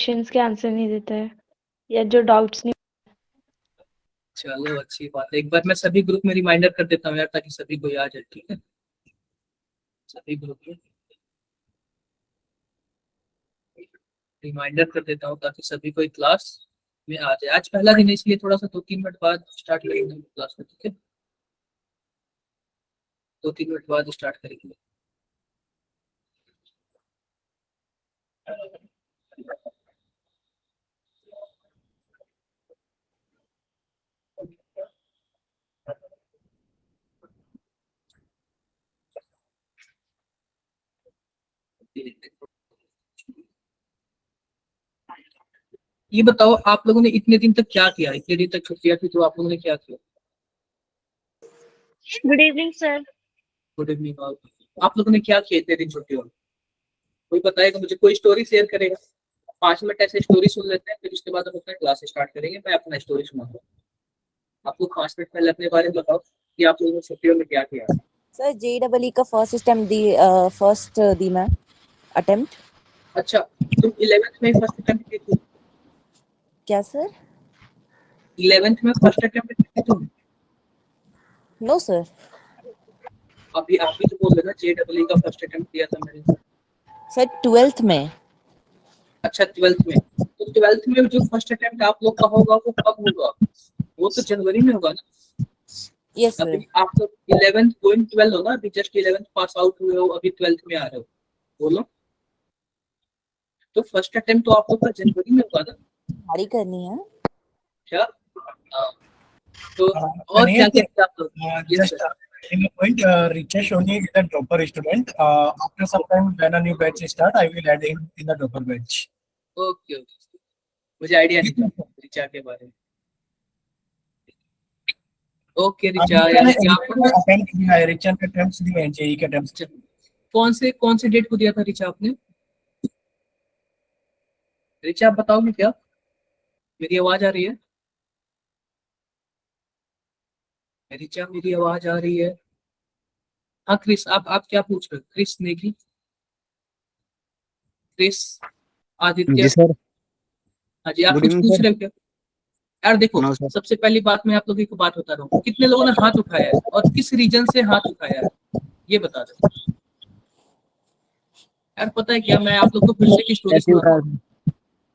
Questions के answer नहीं देता है या जो डाउट्स नहीं। चलो अच्छी बात है। एक बार मैं सभी ग्रुप में रिमाइंडर कर देता हूँ यार, ताकि सभी को याद है। ठीक है, सभी ग्रुप में रिमाइंडर कर देता हूँ ताकि सभी को क्लास में आ जाए। आज पहला दिन है इसलिए थोड़ा सा 2-3 मिनट बाद स्टार्ट करेंगे क्लास में। ठीक है, 2-3 मिनट बाद स्टार्ट करेंगे। ये बताओ आप लोगों ने इतने दिन तक क्या किया? इतने दिन तक छुट्टियां थी तो आप लोगों ने क्या किया? Good evening sir. Good evening. आप लोगों ने क्या किया इतने दिन छुट्टियों में? कोई बताएगा मुझे? कोई स्टोरी शेयर करेगा? 5 मिनट ऐसे स्टोरी सुन लेते हैं, फिर उसके बाद हम अपना क्लास स्टार्ट करेंगे। मैं अपना स्टोरी सुनाऊंगा। आप लोग 5 मिनट पहले अपने बारे में बताओ कि आप लोगों ने छुट्टियों में क्या किया। सर JEE का फर्स्ट दी मैं अटेम्प्ट। अच्छा, तुम 11th में फर्स्ट अटेम्प्ट की थी? क्या सर? 11th में फर्स्ट अटेम्प्ट की थी तुम? No sir. अभी आप भी तो बोल रहे ना JEE का फर्स्ट अटेम्प्ट दिया था मैंने। सर 12th में। अच्छा, 12th में। तो 12th में जो फर्स्ट अटेम्प्ट आप लोग का होगा वो कब होगा? वो तो जनवरी में होगा ना। Yes sir. अभी आप लोग 11th गोइंग 12 हो ना, अभी जस्ट 11th पास आउट हुए हो, अभी 12th में आ रहे हो। बोलो, तो फर्स्ट अटेम्प्ट तो आप लोग का जनवरी में होगा ना? तैयारी करनी है। क्या? हाँ। तो और क्या क्या किया आप लोग? Yes, sir. In a point, Richa Shoni is a dropper student. After some time, when a new batch start, I will add him in the dropper batch. Okay okay, मुझे आइडिया नहीं था रिचा के बारे में। ओके रिचा, यानी कि आपको attempt दिया है, रिचा ने अटेम्प्ट्स दिए हैं, जेई के अटेम्प्ट्स। कौन से डेट को दिया था रिचा आपने? रिचा आप बताओगे क्या? मेरी आवाज आ रही है? रिचा मेरी आवाज आ रही है? हाँ क्रिस, आप क्या पूछ रहे हो? क्रिस नेगी, क्रिस, आदित्य। जी सर। हाँ जी, आप गुड कुछ इवनिंग पूछ सर। रहे हो क्या? यार देखो, नो सर। सबसे पहली बात मैं आप लोगों को बात बता रहा हूँ, कितने लोगों ने हाथ उठाया है और किस रीजन से हाथ उठाया है, ये बता दो यार। पता है क्या, मैं आप लोग को फिर से की स्टोरी ऐसे सुनाता उठा। हूँ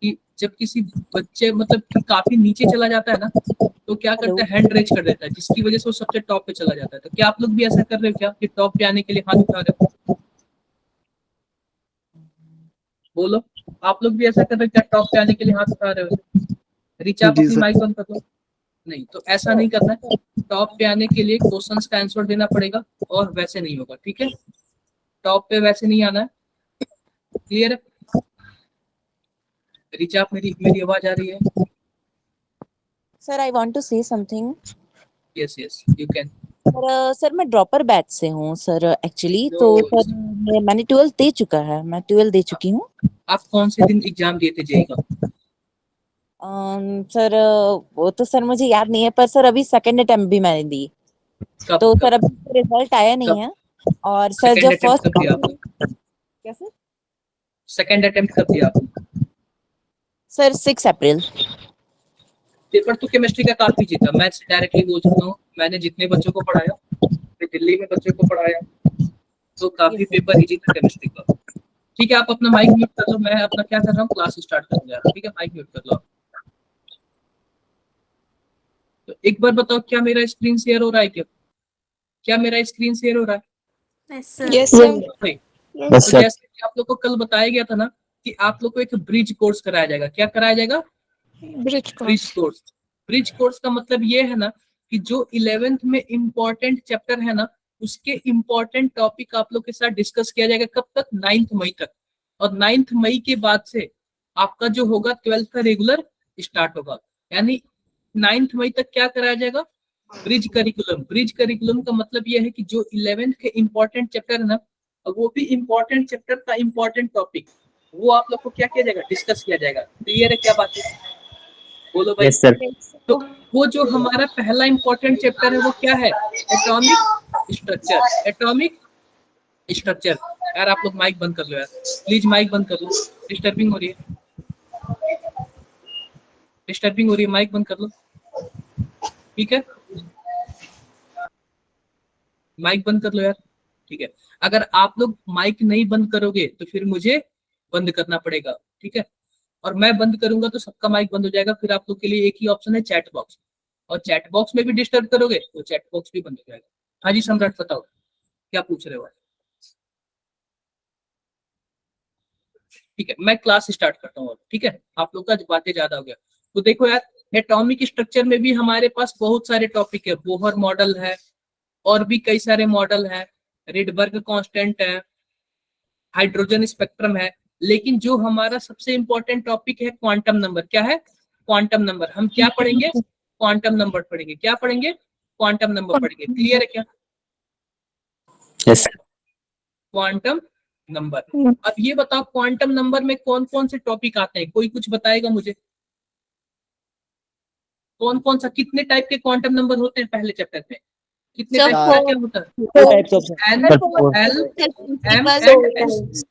कि जब किसी बच्चे मतलब कि काफी नीचे चला जाता है ना, तो क्या करता है, हैंड रेज कर देता है, जिसकी वजह से वो सबसे टॉप पे चला जाता है। तो क्या आप लोग भी ऐसा कर रहे हो क्या कि टॉप पे आने के लिए हाथ उठा रहे हो? बोलो, आप लोग भी ऐसा कर रहे हो क्या, टॉप पे आने के लिए हाथ उठा रहे हो? रिचा आप जी अपनी सर। माइक बंद कर दो। नहीं, तो ऐसा नहीं करना है। टॉप पे आने के लिए क्वेश्चंस का आंसर देना पड़ेगा और वैसे नहीं होगा। ठीक है, टॉप पे वैसे नहीं आना है। क्लियर है? रिचा, आप मेरी मेरी आवाज आ रही है? Sir I want to say something. Yes yes, you can. Sir मैं ड्रॉपर बैच से हूँ सर एक्चुअली। तो तो सर मैंने 12th दे चुका है, मैं 12th दे चुकी हूँ। आप कौन से दिन एग्जाम दिए थे जेई का? सर वो तो सर मुझे याद नहीं है, पर सर अभी सेकंड अटेम्प्ट भी मैंने दी। कब तो सर कब अभी रिजल्ट आया नहीं कब है। और सर सेकंड जब अटेम्प्ट फर्स्ट कब दिया आपने? क्या सर? सेकंड अटेम्प्ट कब दिया आपने? सर 6 अप्रैल। पेपर तो केमिस्ट्री का काफी जीता, मैं डायरेक्टली बोल सकता हूँ। मैंने जितने बच्चों को पढ़ाया, मैं दिल्ली में बच्चों को पढ़ाया, तो काफी पेपर इजी था केमिस्ट्री का। ठीक है, आप अपना माइक म्यूट कर लो, मैं अपना क्या कर रहा हूँ, क्लास स्टार्ट करने जा रहा हूँ। ठीक है, माइक म्यूट कर लो आप। तो एक बार बताओ, क्या मेरा स्क्रीन शेयर हो रहा है? क्या क्या मेरा स्क्रीन शेयर हो रहा है? Yes sir. नहीं। बस तो सर। जैसे कि आप लोग को कल बताया गया था ना कि आप लोग को एक ब्रिज कोर्स कराया जाएगा। क्या कराया जाएगा? Bridge bridge course. Bridge course का मतलब ये है ना कि जो 11th में इंपॉर्टेंट चैप्टर है ना, उसके इंपॉर्टेंट टॉपिक आप लोग के साथ डिस्कस किया जाएगा। कब तक? 9th मई तक। और 9th मई के बाद से आपका जो होगा 12th का रेगुलर स्टार्ट होगा। यानी 9th मई तक क्या कराया जाएगा? Bridge curriculum. ब्रिज करिकुलम का मतलब यह है कि जो 11th के इंपॉर्टेंट चैप्टर है ना, वो भी इंपॉर्टेंट चैप्टर का इंपॉर्टेंट टॉपिक, वो आप लोग को क्या किया जाएगा? डिस्कस किया जाएगा। क्लियर है क्या बात है? बोलो भाई। Yes sir. तो वो जो हमारा पहला इंपॉर्टेंट चैप्टर है वो क्या है? Atomic structure. Atomic structure. यार आप लोग माइक बंद कर लो यार, प्लीज माइक बंद कर लो, डिस्टर्बिंग हो रही है। डिस्टर्बिंग हो रही है, माइक बंद कर लो। ठीक है, माइक बंद कर लो यार। ठीक है, अगर आप लोग माइक नहीं बंद करोगे तो फिर मुझे बंद करना पड़ेगा। ठीक है, और मैं बंद करूंगा तो सबका माइक बंद हो जाएगा। फिर आप लोग के लिए एक ही ऑप्शन है, चैट बॉक्स, और चैट बॉक्स में भी डिस्टर्ब करोगे तो चैट बॉक्स भी बंद हो जाएगा। हाँ जी सम्राट, बताओ क्या पूछ रहे हो। ठीक है, मैं क्लास स्टार्ट करता हूँ। ठीक है, आप लोग का बातें ज्यादा हो गया। तो देखो यार, एटॉमिक स्ट्रक्चर में भी हमारे पास बहुत सारे टॉपिक है। बोहर मॉडल है और भी कई सारे मॉडल है, रिडबर्ग कांस्टेंट है, हाइड्रोजन स्पेक्ट्रम है। लेकिन जो हमारा सबसे इंपॉर्टेंट टॉपिक है क्वांटम नंबर, क्या है? Quantum number. हम क्या पढ़ेंगे? क्वांटम नंबर पढ़ेंगे। क्या पढ़ेंगे? क्वांटम नंबर पढ़ेंगे। क्लियर है क्या? यस। Quantum number. अब ये बताओ क्वांटम नंबर में कौन कौन से टॉपिक आते हैं? कोई कुछ बताएगा मुझे? कौन कौन सा, कितने टाइप के क्वांटम नंबर होते हैं पहले चैप्टर में? कितने टाइप का क्या होता है? Four types of N, L, M and S.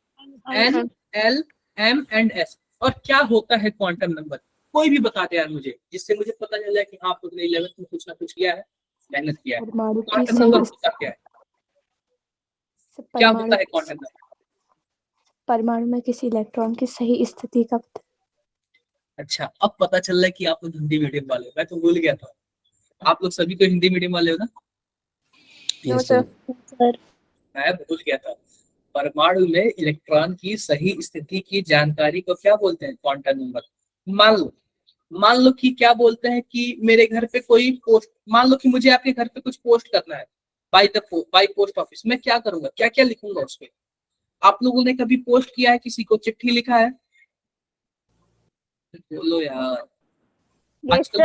N, L, M and S. और क्या होता है क्वांटम नंबर? कोई भी बता दे यार मुझे, जिससे मुझे पता चल जाए कि हाँ, आप लोगों ने 11th में कुछ ना कुछ किया है, मेहनत किया है। क्वांटम नंबर होता क्या है? क्या होता है क्वांटम नंबर? परमाणु में किसी इलेक्ट्रॉन की सही स्थिति का पता। अच्छा, अब पता चल रहा है कि आप लोग हिंदी मीडियम वाले हो। मैं तो भूल गया था, आप लोग सभी तो हिंदी मीडियम वाले हो ना? yes, sir. मैं भूल गया था। परमाणु में इलेक्ट्रॉन की सही स्थिति की जानकारी को क्या बोलते हैं? Quantum number. मान लो कि क्या बोलते हैं कि मेरे घर पे कोई पोस्ट, मान लो कि मुझे आपके घर पे कुछ पोस्ट करना है बाय पोस्ट ऑफिस। मैं क्या करूंगा? क्या क्या लिखूंगा उस पे? आप लोगों ने कभी पोस्ट किया है? किसी को चिट्ठी लिखा है? बोलो यार। आजकल तो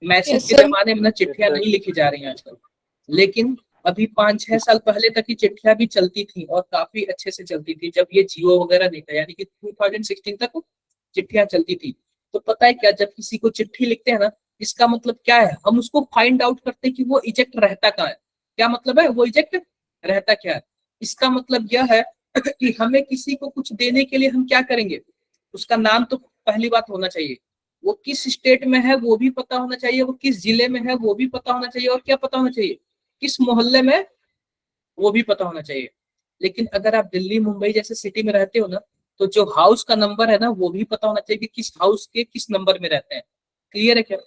मैसेज के जमाने में ना चिट्ठियां नहीं लिखी जा रही हैं आजकल, लेकिन अभी 5-6 साल पहले तक की चिट्ठियां भी चलती थी और काफी अच्छे से चलती थी, जब ये जियो वगैरह नहीं था, यानी कि 2016 तक चिट्ठियां चलती थी। तो पता है क्या, जब किसी को चिट्ठी लिखते हैं ना, इसका मतलब क्या है? हम उसको फाइंड आउट करते हैं कि वो इजेक्ट रहता कहाँ है। क्या मतलब है? वो इजेक्ट रहता क्या है? इसका मतलब यह है कि हमें किसी को कुछ देने के लिए हम क्या करेंगे? उसका नाम तो पहली बात होना चाहिए, वो किस स्टेट में है वो भी पता होना चाहिए, वो किस जिले में है वो भी पता होना चाहिए, और क्या पता होना चाहिए? किस मोहल्ले में, वो भी पता होना चाहिए। लेकिन अगर आप दिल्ली मुंबई जैसे सिटी में रहते हो ना, तो जो हाउस का नंबर है ना, वो भी पता होना चाहिए कि किस हाउस के किस नंबर में रहते हैं। क्लियर है क्या?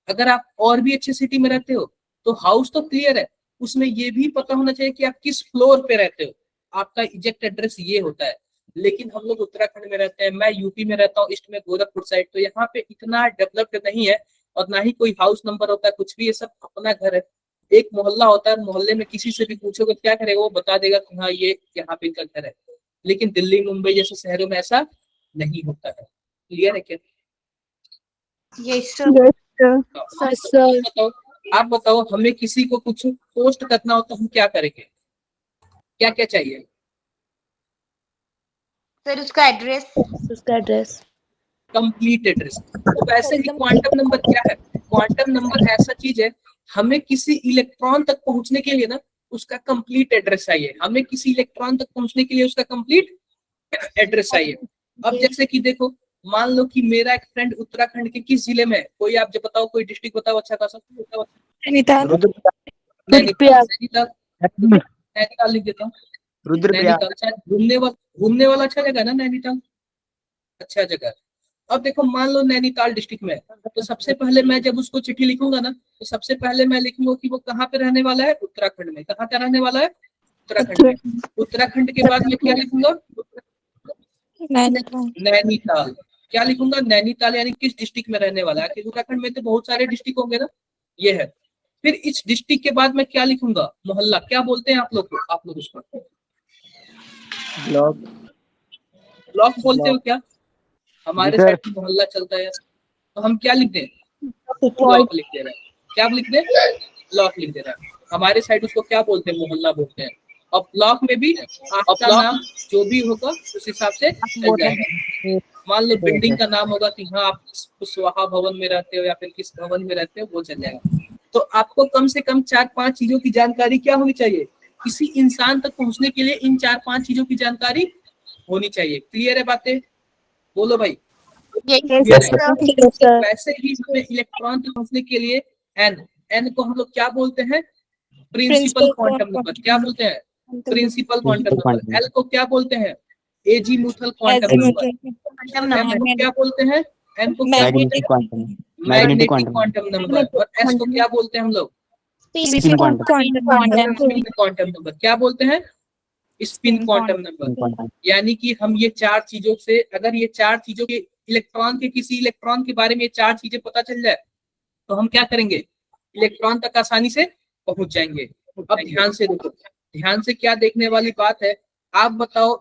अगर आप और भी अच्छे सिटी में रहते हो तो हाउस तो क्लियर है, उसमें ये भी पता होना चाहिए कि आप किस फ्लोर पे रहते हो, आपका एग्जैक्ट एड्रेस ये होता है। लेकिन हम लोग उत्तराखंड में रहते हैं, मैं यूपी में रहता हूँ, ईस्ट में गोरखपुर साइड, तो यहाँ पे इतना डेवलप्ड नहीं है, और ना ही कोई हाउस नंबर होता है, कुछ भी। ये सब अपना घर है, एक मोहल्ला होता है, मोहल्ले में किसी से भी पूछोगे क्या करेगा, वो बता देगा कि हाँ ये यहाँ पे इनका घर है। लेकिन दिल्ली मुंबई जैसे शहरों में ऐसा नहीं होता है। क्लियर है क्या? बताओ, आप बताओ, हमें किसी को कुछ पोस्ट करना हो तो हम क्या करेंगे? क्या क्या चाहिए सर? उसका एड्रेस। Complete address. तो वैसे ही क्वांटम नंबर क्या है? क्वांटम नंबर ऐसा चीज है, हमें किसी इलेक्ट्रॉन तक पहुंचने के लिए ना उसका कंप्लीट एड्रेस चाहिए। हमें किसी इलेक्ट्रॉन तक पहुंचने के लिए उसका कंप्लीट एड्रेस चाहिए। अब जैसे कि देखो, मान लो कि मेरा एक फ्रेंड उत्तराखंड के किस जिले में है, कोई आप जो बताओ, कोई डिस्ट्रिक्ट बताओ अच्छा खासा। नैनीताल। नैनीताल लिख देता हूँ। रुद्रप्रयाग। नैनीताल घूमने वाला अच्छा जगह ना, नैनीताल अच्छा जगह। अब देखो, मान लो नैनीताल डिस्ट्रिक्ट में, तो सबसे पहले मैं जब उसको चिट्ठी लिखूंगा ना, तो सबसे पहले मैं लिखूंगा कि वो कहाँ पे रहने वाला है, उत्तराखंड में। कहाँ पे रहने वाला है? उत्तराखंड में। उत्तराखंड के बाद मैं क्या लिखूंगा? नैनीताल। क्या लिखूंगा? नैनीताल, यानी किस डिस्ट्रिक्ट में रहने वाला है, कि उत्तराखंड में तो बहुत सारे डिस्ट्रिक्ट होंगे ना, ये है। फिर इस डिस्ट्रिक्ट के बाद मैं क्या लिखूंगा? मोहल्ला। क्या बोलते हैं आप लोग को? आप लोग उसको ब्लॉक बोलते हो क्या? हमारे साइड में मोहल्ला चलता है, तो हम क्या लिख दें? ब्लॉक लिख दे रहे हैं। क्या लिख दें? ब्लॉक लिख दे रहे हैं। हमारे साइड उसको क्या बोलते हैं? मोहल्ला बोलते हैं। और ब्लॉक में भी आपका नाम जो भी होगा उस हिसाब से चल जाएगा। मान लो बिल्डिंग का नाम होगा कि हाँ आप कुशवाहा भवन में रहते हो या फिर किस भवन में रहते हो, वो चल जाएगा। तो आपको कम से कम 4-5 चीजों की जानकारी क्या होनी चाहिए? किसी इंसान तक पहुंचने के लिए इन 4-5 चीजों की जानकारी होनी चाहिए। क्लियर है बातें? बोलो भाई। Yes, sir. वैसे ही हमें इलेक्ट्रॉन तक पहुंचने के लिए एन को हम लोग क्या बोलते हैं? Principal quantum number. क्या बोलते हैं? Principal quantum number. एल को क्या बोलते हैं? Azimuthal quantum number. एम को क्या बोलते हैं? एम को क्या बोलते मैग्नेटिक हैं? Quantum magnetic quantum number. और एस को क्या बोलते हैं हम लोग? Spin quantum spin quantum number. क्या बोलते हैं? Spin quantum number. यानी कि हम ये चार चीजों से, अगर ये चार चीजों के इलेक्ट्रॉन के किसी इलेक्ट्रॉन के बारे में ये चार चीजें पता चल जाए तो हम क्या करेंगे? इलेक्ट्रॉन तक आसानी से पहुंच जाएंगे। अब ध्यान से देखो, ध्यान से क्या देखने वाली बात है। आप बताओ,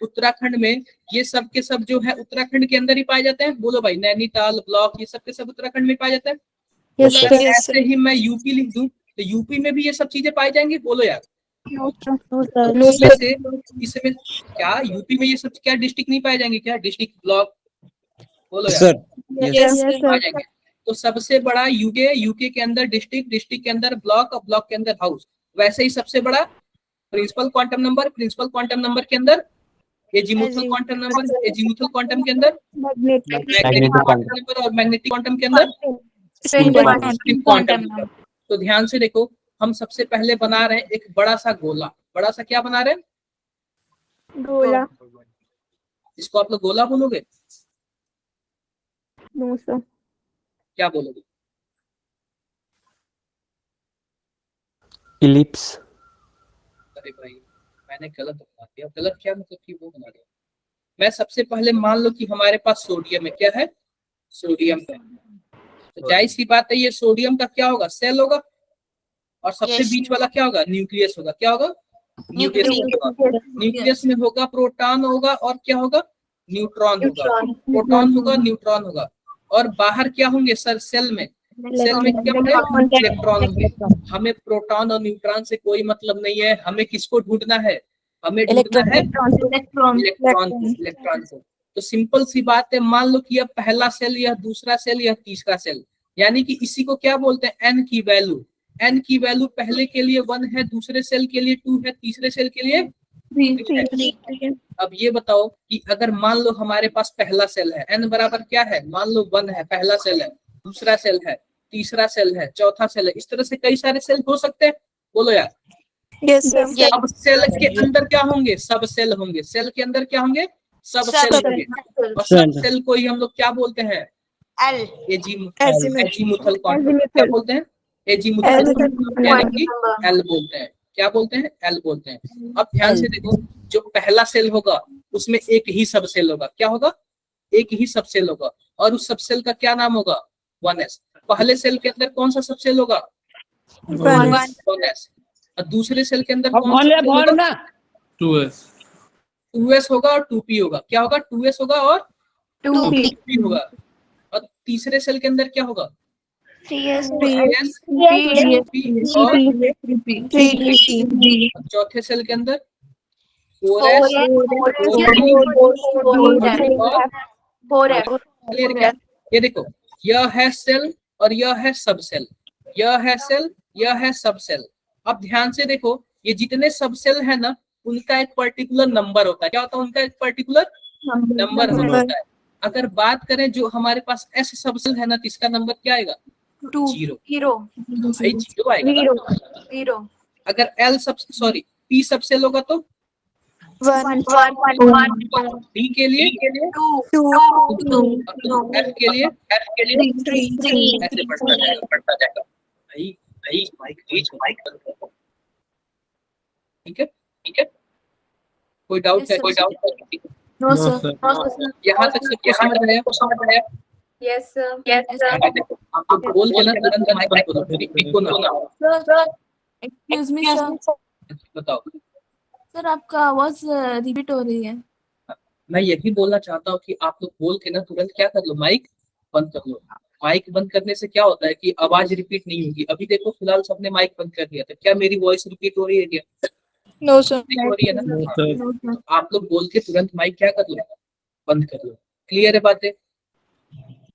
उत्तराखंड में ये सब के सब जो है उत्तराखंड के अंदर ही पाए जाते हैं? बोलो भाई, नैनीताल, ब्लॉक, ये सब के सब उत्तराखंड में पाए जाते हैं। अगर ऐसे ही मैं यूपी लिख दूं तो यूपी में भी ये सब चीजें पाई जाएंगी? बोलो यार। वैसे इसमें क्या यूपी में ये सब क्या डिस्ट्रिक्ट नहीं पाए जाएंगे? क्या डिस्ट्रिक्ट, ब्लॉक? बोलो यार। पाए जाएंगे। तो सबसे बड़ा यूके के अंदर डिस्ट्रिक्ट के अंदर ब्लॉक और ब्लॉक के अंदर हाउस। वैसे ही सबसे बड़ा प्रिंसिपल क्वांटम नंबर के अंदर azimuthal quantum number, azimuthal quantum के अंदर मैग्नेटिक क्वांटम नंबर, और मैग्नेटिक क्वांटम के अंदर स्पिन क्वांटम नंबर। तो ध्यान से देखो, हम सबसे पहले बना रहे हैं एक बड़ा सा गोला। बड़ा सा क्या बना रहे हैं? गोला। इसको आप लोग गोला बोलोगे? No sir. क्या बोलोगे? इलिप्स। अरे भाई, मैंने गलत बता दिया। गलत क्या मतलब कि वो बना दिया। मैं सबसे पहले मान लो कि हमारे पास सोडियम है। क्या है? सोडियम है। तो जाहिर सी बात है, ये सोडियम का क्या होगा? सेल होगा। और सबसे बीच वाला क्या होगा? न्यूक्लियस होगा। क्या होगा? न्यूक्लियस में होगा प्रोटॉन होगा, और क्या होगा? न्यूट्रॉन होगा। प्रोटॉन होगा, न्यूट्रॉन होगा। और बाहर क्या होंगे सर? सेल में क्या होंगे? इलेक्ट्रॉन होंगे। हमें प्रोटॉन और न्यूट्रॉन से कोई मतलब नहीं है। हमें किसको ढूंढना है? हमें ढूंढना है इलेक्ट्रॉन को। तो सिंपल सी बात है, मान लो कि यह पहला सेल, यह दूसरा सेल, यह तीसरा सेल। यानी कि इसी को क्या बोलते हैं? एन की वैल्यू। एन की वैल्यू पहले के लिए 1 है, दूसरे सेल के लिए 2 है, तीसरे सेल के लिए 3 है। अब ये बताओ कि अगर मान लो हमारे पास पहला सेल है, एन बराबर क्या है? मान लो 1 है, पहला सेल है, दूसरा सेल है, तीसरा सेल है, चौथा सेल है। इस तरह से कई सारे सेल हो सकते हैं। बोलो यार। अब सेल के अंदर क्या होंगे? सब सेल होंगे। सेल के अंदर क्या होंगे? सब सेल होंगे। और सब सेल को ही हम लोग क्या बोलते हैं? Azimuthal quantum. क्या बोलते हैं? एजीमुथल यानी कि एल बोलते हैं। क्या बोलते हैं? एल बोलते हैं। अब ध्यान से देखो, जो पहला सेल होगा उसमें एक ही सब सेल होगा। क्या होगा? एक ही सब सेल होगा। और उस सब सेल का क्या नाम होगा? 1s। पहले सेल के अंदर कौन सा सब सेल होगा? 1s। और दूसरे सेल के अंदर कौन सा सेल होगा? 2s होगा और 2p होगा। क्या होगा? 2s होगा और 2p होगा। और तीसरे सेल के अंदर क्या होगा? 3s, 3p और 3p। चौथे सेल के अंदर 4s, 4p। क्लियर क्या? ये देखो, यह है सेल और यह है सब सेल। यह है सेल, यह है सब सेल। अब ध्यान से देखो, ये जितने सब सेल है ना, उनका एक पर्टिकुलर नंबर होता है। क्या होता है? उनका एक पर्टिकुलर नंबर होता है। अगर बात करें जो हमारे पास एस सब सेल है ना, तो इसका नंबर क्या आएगा? 0 भाई, 0 आएगा। अगर एल सब पी सब सेल होगा तो 1 डी के लिए 2, एफ के लिए 3। ऐसे बढ़ता जाएगा। ठीक है। कोई डाउट है? No sir. यहाँ तक सबको समझ आया? Yes sir. आप लोग बोल के ना तुरंत माइक बंद करो, इनको ना। Sir excuse me sir. बताओ सर, आपका आवाज रिपीट हो रही है। मैं यही बोलना चाहता हूँ कि आप लोग बोल के ना तुरंत क्या कर लो? माइक बंद कर लो। माइक बंद करने से क्या होता है कि आवाज रिपीट नहीं होगी। अभी देखो फिलहाल सबने माइक बंद कर दिया था। क्या मेरी वॉइस रिपीट हो रही है क्या? No sir. हो रही है ना? तो आप लोग बोल के तुरंत माइक क्या कर लो? बंद कर लो। क्लियर है बातें?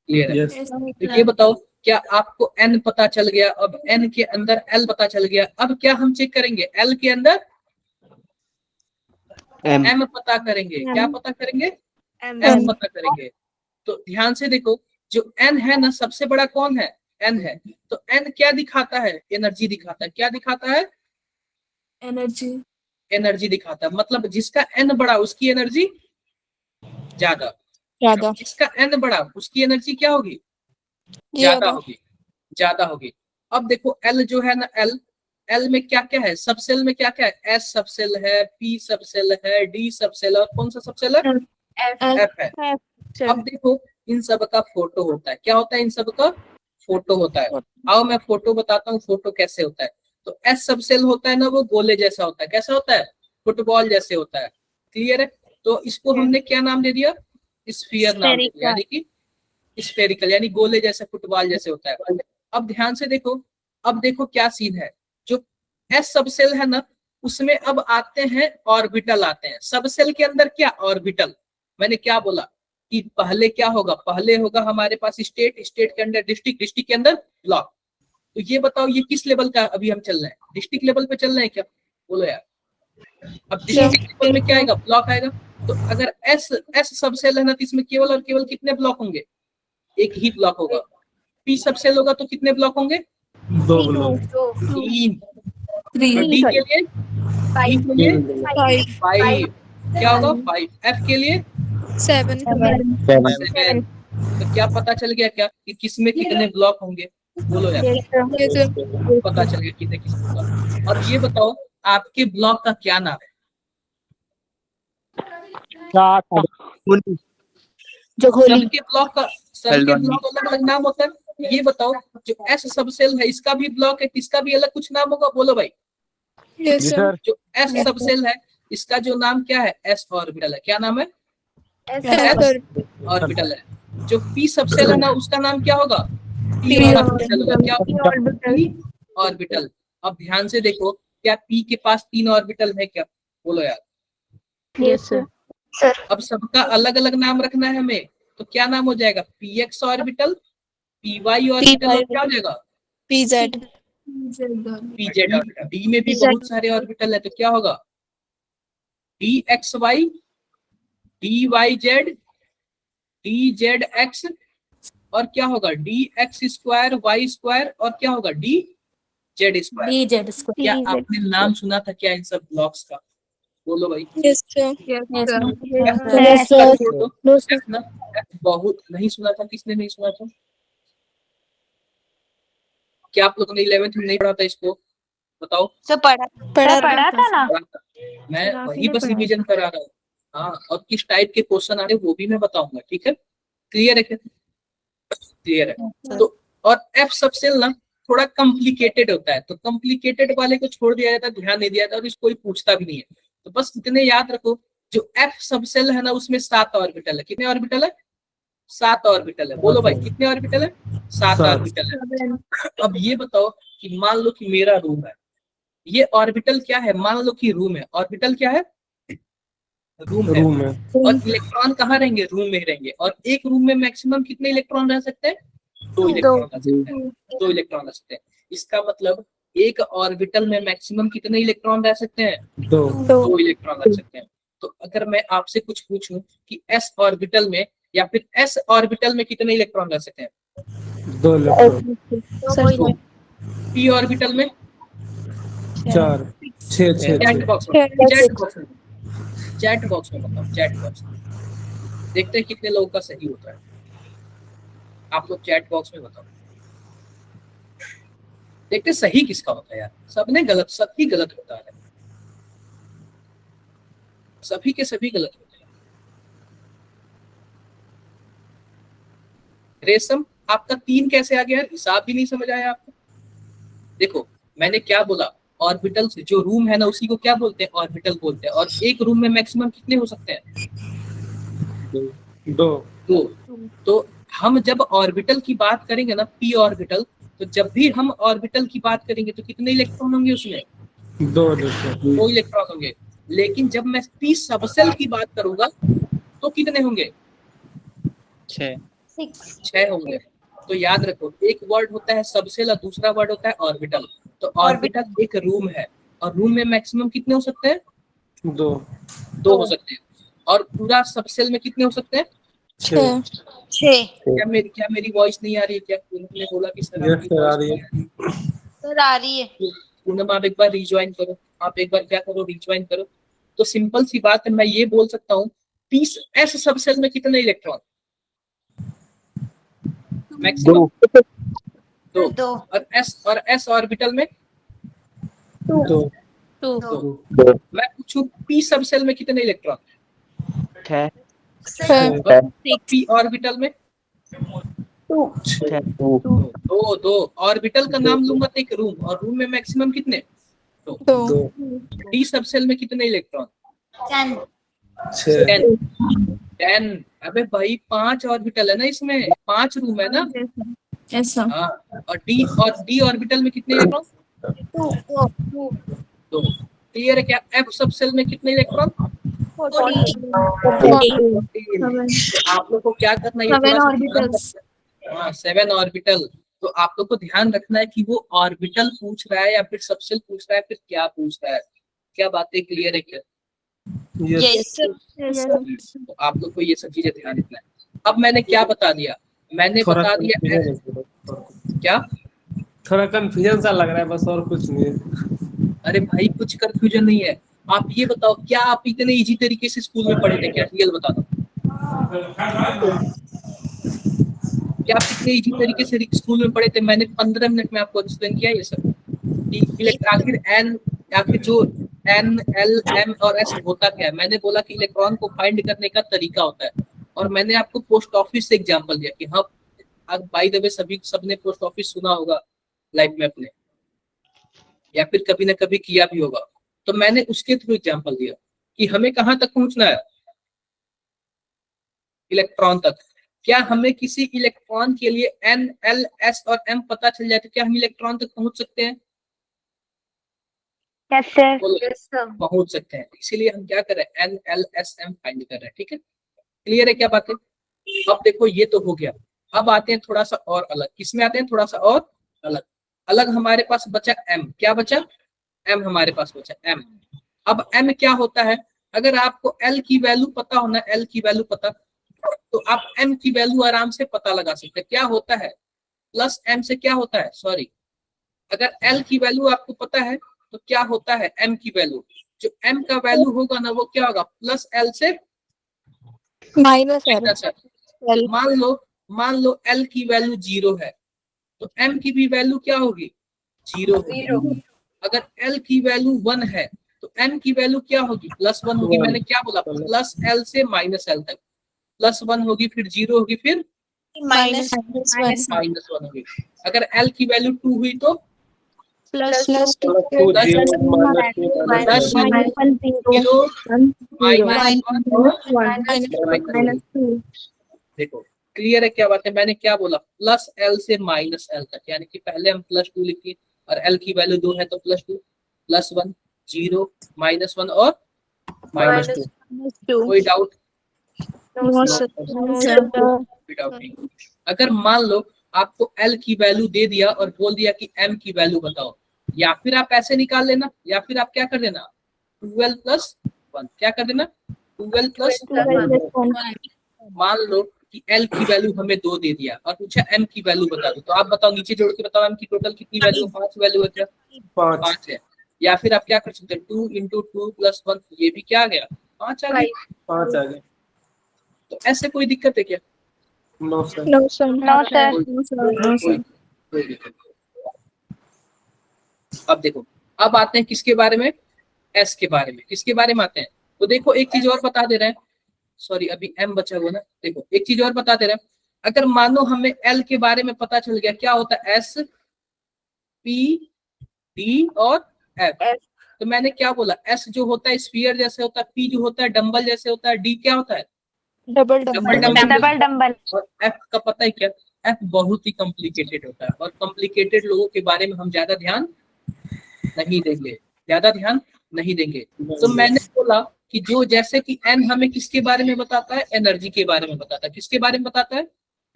क्लियर है? तो ये बताओ, क्या आपको एन पता चल गया? अब एन के अंदर एल पता चल गया। अब क्या हम चेक करेंगे? एल के अंदर एम पता करेंगे। क्या पता करेंगे? एम पता करेंगे। तो ध्यान से देखो, जो n है ना सबसे बड़ा कौन है, n है। तो n क्या दिखाता है, एनर्जी दिखाता है। क्या दिखाता है, एनर्जी। एनर्जी दिखाता है। मतलब जिसका n बड़ा उसकी एनर्जी ज्यादा, ज्यादा जिसका n बड़ा उसकी एनर्जी क्या होगी, ज्यादा होगी, ज्यादा होगी। अब देखो l जो है ना, l में क्या क्या है, सब सेल में क्या क्या है, s सब सेल है, p सब सेल है, d सब सेल है, और कौन सा सब सेल है, f है। अब देखो इन सब का फोटो होता है। क्या होता है, इन सब का फोटो होता है। आओ मैं फोटो बताता हूँ, फोटो कैसे होता है। तो एस सब सेल होता है ना, वो गोले जैसा होता है। कैसा होता है, फुटबॉल जैसे होता है। क्लियर है। तो इसको हमने क्या नाम दे दिया, स्फीयर नाम दे दिया, यानी कि स्फेरिकल, यानी गोले जैसे, फुटबॉल जैसे होता है। अब ध्यान से देखो, अब देखो क्या सीन है, जो एस सब सेल है ना उसमें अब आते हैं ऑर्बिटल आते हैं। सब सेल के अंदर क्या, ऑर्बिटल। मैंने क्या बोला कि पहले क्या होगा, पहले होगा हमारे पास स्टेट, स्टेट के अंदर डिस्ट्रिक्ट, डिस्ट्रिक्ट के अंदर ब्लॉक। तो ये बताओ ये किस लेवल का अभी हम चल रहे हैं, डिस्ट्रिक्ट लेवल पे चल रहे हैं क्या, बोलो यार। अब डिस्ट्रिक्ट लेवल में क्या आएगा, ब्लॉक आएगा। तो अगर एस सब सेल है ना तो इसमें केवल और केवल कितने ब्लॉक होंगे, एक ही ब्लॉक होगा। पी सब सेल होगा तो कितने ब्लॉक होंगे, 2 ब्लॉक, 3। थ्री। और डी के लिए, डी के लिए 5, क्या होगा 5। एफ के लिए 7 7। तो क्या पता चल गया क्या कि किसमें कितने ब्लॉक होंगे, बोलो यार। पता चल गया कितने किसमें ब्लॉक। और ये बताओ आपके ब्लॉक का क्या नाम है, सबके ब्लॉक का, सबके ब्लॉक अलग अलग नाम होता है। ये बताओ जो एस सब सेल है इसका भी ब्लॉक है, इसका भी अलग कुछ नाम होगा, बोलो भाई। जो एस सब सेल है इसका जो नाम क्या है, एस ऑर्बिटल है। क्या नाम है, एस ऑर्बिटल है। जो पी सब सेल है ना उसका नाम क्या होगा, पी ऑर्बिटल होगा। क्या पी ऑर्बिटल। अब ध्यान से देखो, क्या पी के पास 3 ऑर्बिटल है क्या, बोलो यार। Yes sir. अब सबका अलग अलग नाम रखना है हमें, तो क्या नाम हो जाएगा, P X orbital, P Y orbital, और क्या हो जाएगा, पीजेड पीजेड ऑर्बिटल। डी में भी बहुत सारे ऑर्बिटल है, तो क्या होगा, D X Y, D Y Z, D Z X, और क्या होगा, D x square Y square, और क्या होगा, डी जेड स्क्वायर। क्या आपने नाम सुना था क्या इन सब ब्लॉक्स का, बोलो भाई। बहुत नहीं सुना था, किसने नहीं सुना था, क्या आप लोगों ने 11th में नहीं पढ़ा था इसको, बताओ। सर पढ़ा था ना। मैं वही बस रिवीजन करा रहा हूँ। हाँ, और किस टाइप के क्वेश्चन आ रहे हैं वो भी मैं बताऊंगा, ठीक है। क्लियर है क्या, क्लियर है। तो और एफ सब सेल ना थोड़ा कॉम्प्लिकेटेड होता है, तो कॉम्प्लिकेटेड वाले को छोड़ दिया जाता है, ध्यान नहीं दिया जाता, और इसको कोई पूछता भी नहीं है। तो बस इतने याद रखो, जो एफ सब सेल है ना उसमें 7 ऑर्बिटल है। कितने ऑर्बिटल है, 7 ऑर्बिटल है। बोलो भाई कितने ऑर्बिटल है, 7 ऑर्बिटल है। अब ये बताओ कि मान लो कि मेरा रूम है, ये ऑर्बिटल क्या है, मान लो कि रूम है, ऑर्बिटल क्या है, रूम है। और इलेक्ट्रॉन कहाँ रहेंगे, रूम में रहेंगे। और एक रूम में मैक्सिमम कितने इलेक्ट्रॉन रह सकते हैं, 2 इलेक्ट्रॉन रह सकते हैं, 2 इलेक्ट्रॉन रह सकते हैं। इसका मतलब एक ऑर्बिटल में मैक्सिमम कितने इलेक्ट्रॉन रह सकते हैं, 2 इलेक्ट्रॉन रह सकते हैं। तो अगर मैं आपसे कुछ पूछूं कि एस ऑर्बिटल में या फिर एस ऑर्बिटल में कितने इलेक्ट्रॉन रह सकते हैं, 2 इलेक्ट्रॉन, पी ऑर्बिटल में 4 6 चैट बॉक्स में, चैट बॉक्स में बताओ, चैट बॉक्स में देखते हैं कितने लोगों का सही होता है। आप लोग चैट बॉक्स में बताओ, देखते सही किसका होता है यार। सबने गलत, सभी गलत होता है, सभी के सभी गलत होते हैं। रेशम आपका 3 कैसे आ गया, हिसाब भी नहीं समझ आया आपको। देखो मैंने क्या बोला, ऑर्बिटल से जो रूम है ना उसी को क्या बोलते हैं, ऑर्बिटल बोलते हैं। और एक रूम में मैक्सिमम कितने हो सकते हैं, 2। तो हम जब ऑर्बिटल की बात करेंगे ना, पी ऑर्बिटल, तो जब भी हम ऑर्बिटल की बात करेंगे तो कितने इलेक्ट्रॉन होंगे उसमें, 2 इलेक्ट्रॉन होंगे। लेकिन जब मैं पी सबसेल की बात करूंगा तो कितने होंगे, 6 होंगे। तो याद रखो, एक वर्ड होता है सबसेल और दूसरा वर्ड होता है ऑर्बिटल। तो ऑर्बिटल एक रूम है, और रूम में मैक्सिमम कितने हो सकते हैं, 2 हो सकते हैं। और पूरा सबसेल में कितने हो सकते हैं, छः क्या मेरी वॉइस नहीं आ रही है क्या? पूनम ने बोला कि सर आपकी voice नहीं आ रही है। सर आ रही है। पूनम आप एक बार रिज्वाइन करो, आप एक बार क्या करो, रिज्वाइन करो। तो सिंपल सी बात है, मैं ये बोल सकता हूँ एस सबसेल में कितने इलेक्ट्रॉन? मैक्सिमम दो। और एस ऑर्बिटल में टू मैं पूछूं पी सबसेल में कितने इलेक्ट्रॉन? पी ऑर्बिटल में दो। ऑर्बिटल का नाम लूंगा तो एक रूम, और रूम में मैक्सिमम कितने? दो डी सबसेल में कितने इलेक्ट्रॉन? 10। अबे भाई 5 ऑर्बिटल है ना, इसमें 5 रूम है ना। Yes, sir. हाँ, और डी ऑर्बिटल में कितने इलेक्ट्रॉन? 2। क्लियर है क्या? एफ सबसेल में कितने इलेक्ट्रॉन? 14. आप लोग को क्या करना है, ये 7 थोड़ा सा orbitals. हाँ 7 ऑर्बिटल। तो आप लोग को ध्यान रखना है कि वो ऑर्बिटल पूछ रहा है या फिर सबसेल पूछ रहा है, फिर क्या पूछ रहा है। क्या बातें क्लियर है क्या? Yes sir. तो आप लोग को ये सब चीजें ध्यान रखना है। अब मैंने क्या बता दिया? मैंने बता दिया क्या? थोड़ा कंफ्यूजन सा लग रहा है बस, और कुछ नहीं है। अरे भाई कुछ कंफ्यूजन नहीं है। आप ये बताओ, क्या आप इतने इजी तरीके से स्कूल में पढ़े थे क्या? रियल बता दो, क्या आप इतने इजी तरीके से स्कूल में पढ़े थे? मैंने 15 मिनट में आपको एक्सप्लेन किया ये सब। आखिर एन, आखिर जो एन एल एम और एस होता क्या है? मैंने बोला कि इलेक्ट्रॉन को फाइंड करने का तरीका होता है, और मैंने आपको पोस्ट ऑफिस से एग्जांपल दिया कि हाँ बाय द वे सबने पोस्ट ऑफिस सुना होगा लाइफ में अपने, या फिर कभी ना कभी किया भी होगा। तो मैंने उसके थ्रू एग्जांपल दिया कि हमें कहां तक पहुंचना है, इलेक्ट्रॉन तक। क्या हमें किसी इलेक्ट्रॉन के लिए एन एल एस और एम पता चल जाए तो क्या हम इलेक्ट्रॉन तक पहुंच सकते हैं? Yes sir. पहुंच सकते हैं। इसीलिए हम क्या कर रहे हैं, N L S M find कर रहे हैं। ठीक है, क्लियर है क्या बातें? अब देखो ये तो हो गया। अब आते हैं थोड़ा सा और अलग। किसमें आते हैं? थोड़ा सा और अलग। अलग हमारे पास बचा एम। क्या बचा? एम हमारे पास बचा एम। अब एम क्या होता है? अगर आपको एल की वैल्यू पता होना, एल की वैल्यू पता, तो आप एम की वैल्यू आराम से पता लगा सकते हैं। क्या होता है? प्लस एम से क्या होता है, सॉरी, अगर एल की वैल्यू आपको पता है तो क्या होता है एम की वैल्यू? जो एम का वैल्यू होगा ना वो क्या होगा? प्लस एल से माइनस एल। मान लो एल की वैल्यू 0 है तो एम की भी वैल्यू क्या होगी? 0 होगी। अगर एल की वैल्यू 1 है तो एम की वैल्यू क्या होगी? +1 होगी। मैंने क्या बोला? प्लस एल से माइनस एल तक। +1 होगी, फिर 0 होगी, फिर -1 होगी। अगर एल की वैल्यू 2 हुई तो प्लस देखो क्लियर है क्या बात है? मैंने क्या बोला? प्लस एल से माइनस एल तक, यानी कि पहले हम +2 लिखिए और एल की वैल्यू 2 है तो +2, +1, 0, -1 और -2। कोई डाउट? अगर मान लो आपको एल की वैल्यू दे दिया और बोल दिया कि एम की वैल्यू बताओ, या फिर आप ऐसे निकाल लेना, या फिर आप क्या कर देना, 12 + 1। क्या कर देना? 12 + 1। मान लो कि एल की वैल्यू हमें 2 दे दिया और पूछा एम की वैल्यू बता दो, तो आप बताओ, नीचे जोड़ के बताओ एम की टोटल कितनी वैल्यू? 5 वैल्यू है क्या? 5 है। या फिर आप क्या कर सकते हैं, 2 × 2 + 1, ये भी क्या आ गया? 5 आ गया। 5 आ गए। तो ऐसे कोई दिक्कत है क्या? No sir. No sir. कोई दिक्कत नहीं। अब देखो, अब आते हैं किसके बारे में? एस के बारे में। किसके बारे में आते हैं? तो देखो एक चीज और बता दे रहे हैं, सॉरी अभी एम बचा हुआ ना। देखो एक चीज और बता दे रहे हैं, अगर मानो हमें एल के बारे में पता चल गया, क्या होता है? एस, पी, डी और एफ। तो मैंने क्या बोला? एस जो होता है स्फीयर जैसे होता है, पी जो होता है डंबल जैसे होता है, डी क्या होता है? Double dumbbell. और एफ का पता है क्या? एफ बहुत ही कॉम्प्लिकेटेड होता है, और कॉम्प्लिकेटेड लोगों के बारे में हम ज्यादा ध्यान नहीं देंगे। तो मैंने बोला कि जो जैसे कि एन हमें किसके बारे में बताता है? एनर्जी के बारे में बताता है। किसके बारे में बताता है?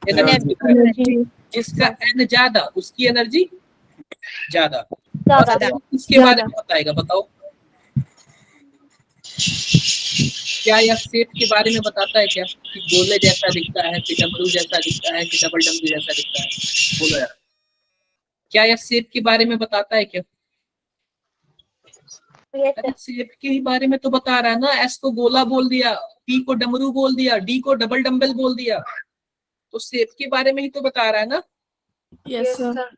एनर्जी। जिसका एन ज्यादा उसकी एनर्जी ज्यादा। किसके बारे में बताएगा? बताओ। क्या यह शेप के बारे में बताता है क्या, कि गोले जैसा दिखता है, कि डमरू जैसा दिखता है, कि डबल डमरू जैसा दिखता है? बोलो यार, क्या यह शेप के बारे में बताता है क्या? अरे शेप के ही बारे में तो बता रहा है ना। एस को गोला बोल दिया, पी को डमरू बोल दिया, डी को डबल डम्बल बोल दिया, तो शेप के बारे में ही तो बता रहा है ना। Yes sir.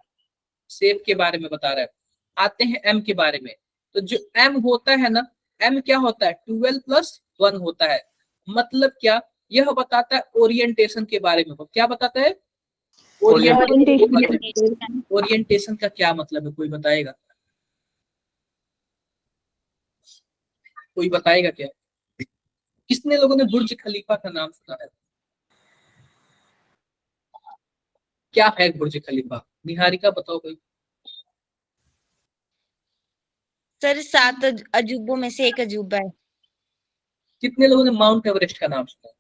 शेप के बारे में बता रहा है। आते हैं एम के बारे में। तो जो एम होता है ना, एम क्या होता है, 12+1 होता है। मतलब क्या, यह बताता है ओरिएंटेशन के बारे में। क्या बताता है? ओरिएंटेशन का क्या मतलब है, कोई बताएगा? कोई बताएगा क्या? कितने लोगों ने बुर्ज खलीफा का नाम सुना है? क्या है बुर्ज खलीफा? निहारिका बताओ कोई। सर 7 अजूबों में से एक अजूबा है। कितने लोगों ने माउंट एवरेस्ट का नाम सुना?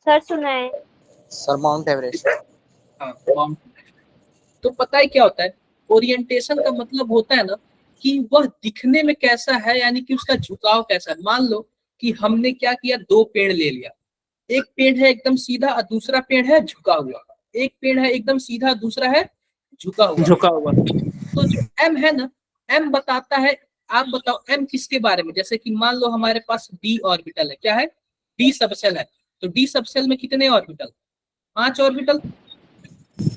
सर सुना है। Sir mount Everest. हाँ, माउंट एवरेस्ट। तो पता है क्या होता है? ओरिएंटेशन का मतलब होता है ना कि वह दिखने में कैसा है, यानी कि उसका झुकाव कैसा है। मान लो कि हमने क्या किया, 2 पेड़ ले लिया। एक पेड़ है एकदम सीधा और दूसरा पेड़ है झुका हुआ। एक पेड़ है एकदम सीधा, दूसरा है झुका हुआ। तो जो एम है ना, एम बताता है, आप बताओ एम किसके बारे में? जैसे कि मान लो हमारे पास डी ऑर्बिटल है। क्या है? डी सबसेल है। तो डी सबसेल में कितने orbital? 5 orbital.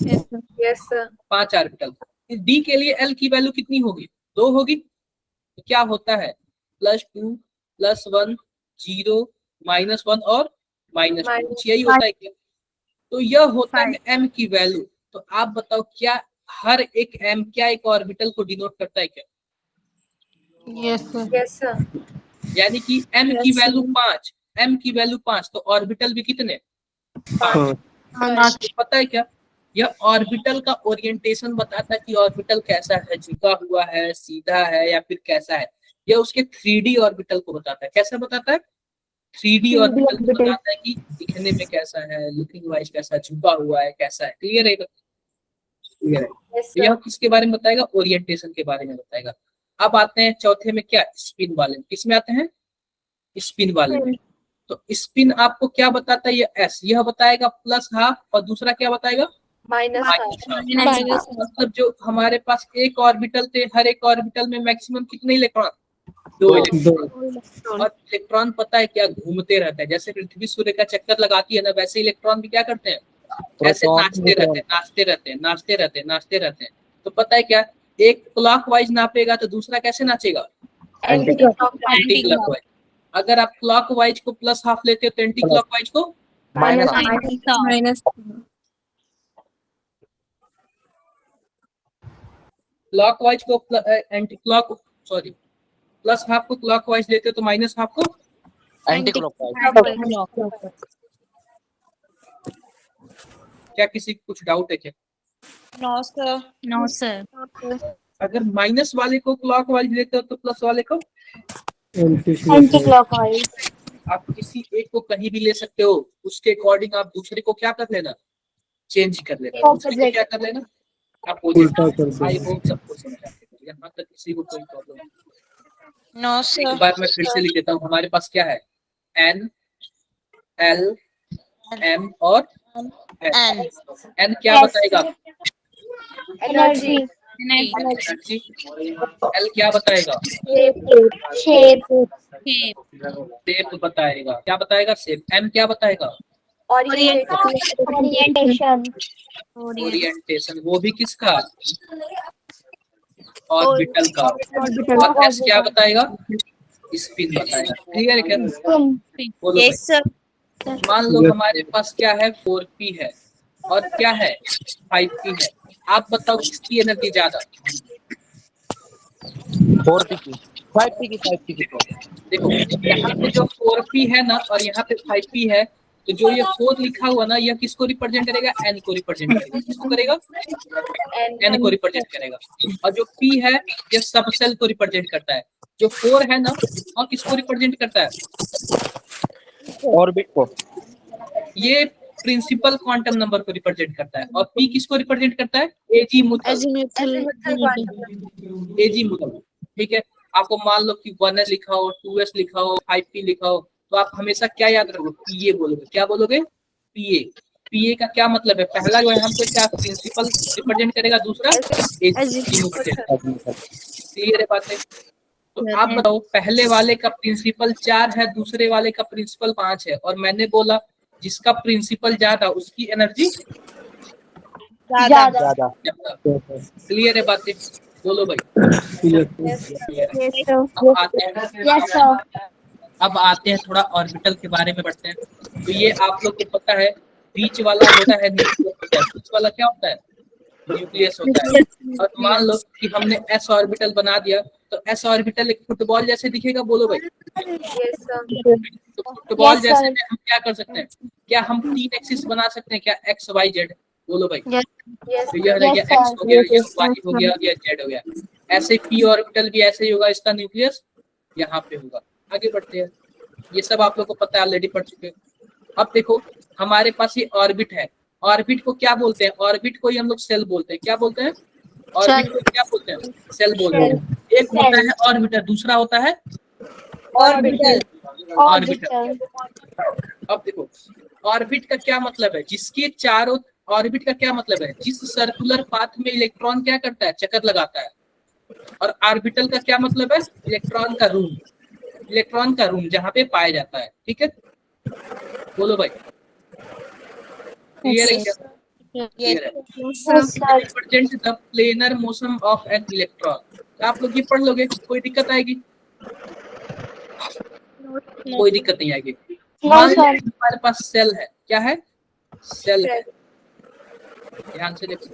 Yes sir. 5 orbital. D के लिए एल की वैल्यू कितनी होगी? 2 होगी। तो क्या होता है, +2 +1 0 -1 और -2, यही होता है क्या? तो यह होता है एम की वैल्यू। तो आप बताओ, क्या हर एक एम क्या एक ऑर्बिटल को डिनोट करता है क्या? Yes sir. Yes sir. यानी कि एम की वैल्यू 5, एम की वैल्यू 5, तो ऑर्बिटल भी कितने? 5। पता है क्या, यह ऑर्बिटल का ओरिएंटेशन बताता है कि ऑर्बिटल कैसा है, झुका हुआ है, सीधा है, या फिर कैसा है। यह उसके 3D ऑर्बिटल को बताता है। कैसा बताता है? 3D ऑर्बिटल को बताता है कि दिखने में कैसा है, लुकिंग वाइज कैसा है, झुका हुआ है, कैसा है। क्लियर है? क्लियर है। तो यह किसके बारे में बताएगा? ओरिएंटेशन के बारे में बताएगा। अब आते हैं चौथे में, क्या, स्पिन वाले में। किसमें आते हैं? स्पिन वाले में। तो स्पिन आपको क्या बताता है? ये एस, यह बताएगा +½ और दूसरा क्या बताएगा? -½ मतलब जो हमारे पास एक ऑर्बिटल थे, हर एक ऑर्बिटल में मैक्सिमम कितने इलेक्ट्रॉन? 2 इलेक्ट्रॉन। और इलेक्ट्रॉन पता है क्या, घूमते रहते हैं। जैसे पृथ्वी सूर्य का चक्कर लगाती है ना, वैसे इलेक्ट्रॉन भी क्या करते हैं, ऐसे नाचते रहते हैं। तो पता है क्या, एक क्लॉकवाइज नापेगा तो दूसरा कैसे नाचेगा? Anti clockwise. अगर आप क्लॉकवाइज को +½ लेते हो तो एंटी क्लॉकवाइज को माइनस। क्लॉकवाइज को एंटी क्लॉक सॉरी +½ को क्लॉकवाइज लेते हो तो -½ को एंटी क्लॉकवाइज। क्या किसी को कुछ डाउट है क्या? No sir. अगर माइनस वाले को क्लॉकवाइज लेते हो तो प्लस वाले को एंटी क्लॉकवाइज। आप किसी एक को कहीं भी ले सकते हो, उसके अकॉर्डिंग आप दूसरे को क्या कर लेना, चेंज कर लेना। दूसरे को क्या कर लेना, आप आई होप सबको समझ आते हैं, यहाँ तक किसी को कोई प्रॉब्लम नहीं। नो एक बार मैं फिर से लिख देता हूँ। हमारे पास क्या है, एन, एल, एम और एन। एन क्या बताएगा? एनर्जी। एनर्जी। एल क्या बताएगा? शेप बताएगा। क्या बताएगा? शेप। एम क्या बताएगा? ओरिएंटेशन। वो भी किसका? ऑर्बिटल का। और एस क्या बताएगा? स्पिन बताएगा। क्लियर है क्या? बोलो यस सर। मान लो हमारे पास क्या है, 4p है और क्या है, 5p है। आप बताओ किसकी एनर्जी ज्यादा? 4p की 5p की देखो यहाँ पे जो 4p है ना और यहाँ पे 5p है, तो जो ये 4 लिखा हुआ ना, यह किसको रिप्रेजेंट करेगा? n को रिप्रेजेंट करेगा। किसको करेगा? n को रिप्रेजेंट करेगा। और जो p है यह सबसेल को रिप्रेजेंट करता है। जो 4 है ना, और किसको रिप्रेजेंट करता है? ऑर्बिट को। ये प्रिंसिपल क्वांटम नंबर को रिप्रेजेंट करता है। और p किसको रिप्रेजेंट करता है? एजीमुथल। एजीमुथल। ठीक है। आपको मान लो कि 1s लिखा हो, 2s लिखा हो, 5p लिखा हो, तो आप हमेशा क्या याद रखोगे? पीए बोलोगे। क्या बोलोगे? पीए। पीए का क्या मतलब है? पहला जो है हमको क्या प्रिंसिपल रिप्रेजेंट करेगा, दूसरा क्लियर है बातें? तो आप बताओ, पहले वाले का प्रिंसिपल 4 है, दूसरे वाले का प्रिंसिपल 5 है, और मैंने बोला जिसका प्रिंसिपल ज्यादा उसकी एनर्जी ज्यादा। क्लियर है बातें? बोलो भाई। अब आते हैं थोड़ा ऑर्बिटल के बारे में बढ़ते हैं। तो ये आप लोग को पता है, बीच वाला होता है न्यूक्लियस। बीच वाला क्या होता है? न्यूक्लियस होता है। और मान लो कि हमने एस ऑर्बिटल बना दिया, तो एस ऑर्बिटल एक फुटबॉल जैसे दिखेगा। बोलो भाई। तो फुटबॉल जैसे में हम क्या कर सकते हैं? क्या हम 3 एक्सिस बना सकते हैं क्या? X Y Z. बोलो भाई। तो यह हो गया एक्स हो गया, यह वाई हो गया, यह जेड हो गया। ऐसे पी ऑर्बिटल भी ऐसे ही होगा, इसका न्यूक्लियस यहाँ पे होगा। आगे बढ़ते हैं। ये सब आप लोग को पता है, ऑलरेडी पढ़ चुके हैं। अब देखो, हमारे पास ये ऑर्बिट है। ऑर्बिट को क्या बोलते हैं? ऑर्बिट को ही हम लोग सेल बोलते हैं। क्या बोलते हैं? ऑर्बिट को क्या बोलते हैं? सेल बोलते हैं। एक होता है ऑर्बिटर, दूसरा होता है ऑर्बिटल। अब देखो, ऑर्बिट का क्या मतलब है? जिसके चारों, ऑर्बिट का क्या मतलब है? जिस सर्कुलर पाथ में इलेक्ट्रॉन क्या करता है? चक्कर लगाता है। और ऑर्बिटल का क्या मतलब है? इलेक्ट्रॉन का रूम। इलेक्ट्रॉन का रूम जहां पे पाया जाता है। ठीक है, बोलो भाई। क्लियर है क्या? क्लियर है। Represent the planar motion of an electron. आप लोग ये पढ़ लोगे, कोई दिक्कत आएगी? कोई दिक्कत नहीं आएगी। मान लो हमारे पास सेल है। क्या है? सेल है। ध्यान से देखो,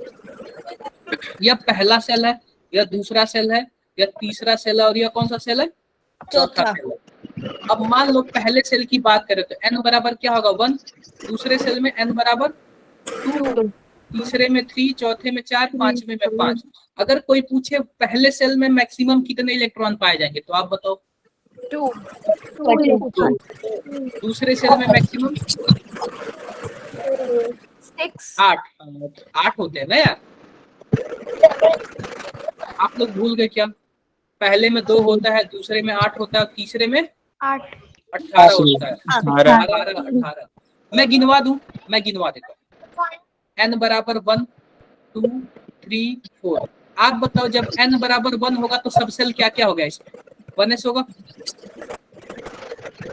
यह पहला सेल है, यह दूसरा सेल है, यह तीसरा सेल है, और यह कौन सा सेल है? चौथा सेल है। अब मान लो पहले सेल की बात करें तो n बराबर क्या होगा? 1। दूसरे सेल में n बराबर 2, तीसरे में 3, चौथे में 4, पांचवें में 5। अगर कोई पूछे पहले सेल में मैक्सिमम कितने इलेक्ट्रॉन पाए जाएंगे, तो आप बताओ। 2। दूसरे सेल में मैक्सिमम 8 होते हैं ना यार। आप लोग भूल गए क्या? पहले में 2 होता है, दूसरे में 8 होता है, तीसरे में 18 होता है। 18। मैं गिनवा दूं, मैं गिनवा देता हूँ। n बराबर 1, 2, 3, 4। आप बताओ, जब n बराबर 1 होगा तो सब सेल क्या क्या होगा? इसमें 1s होगा।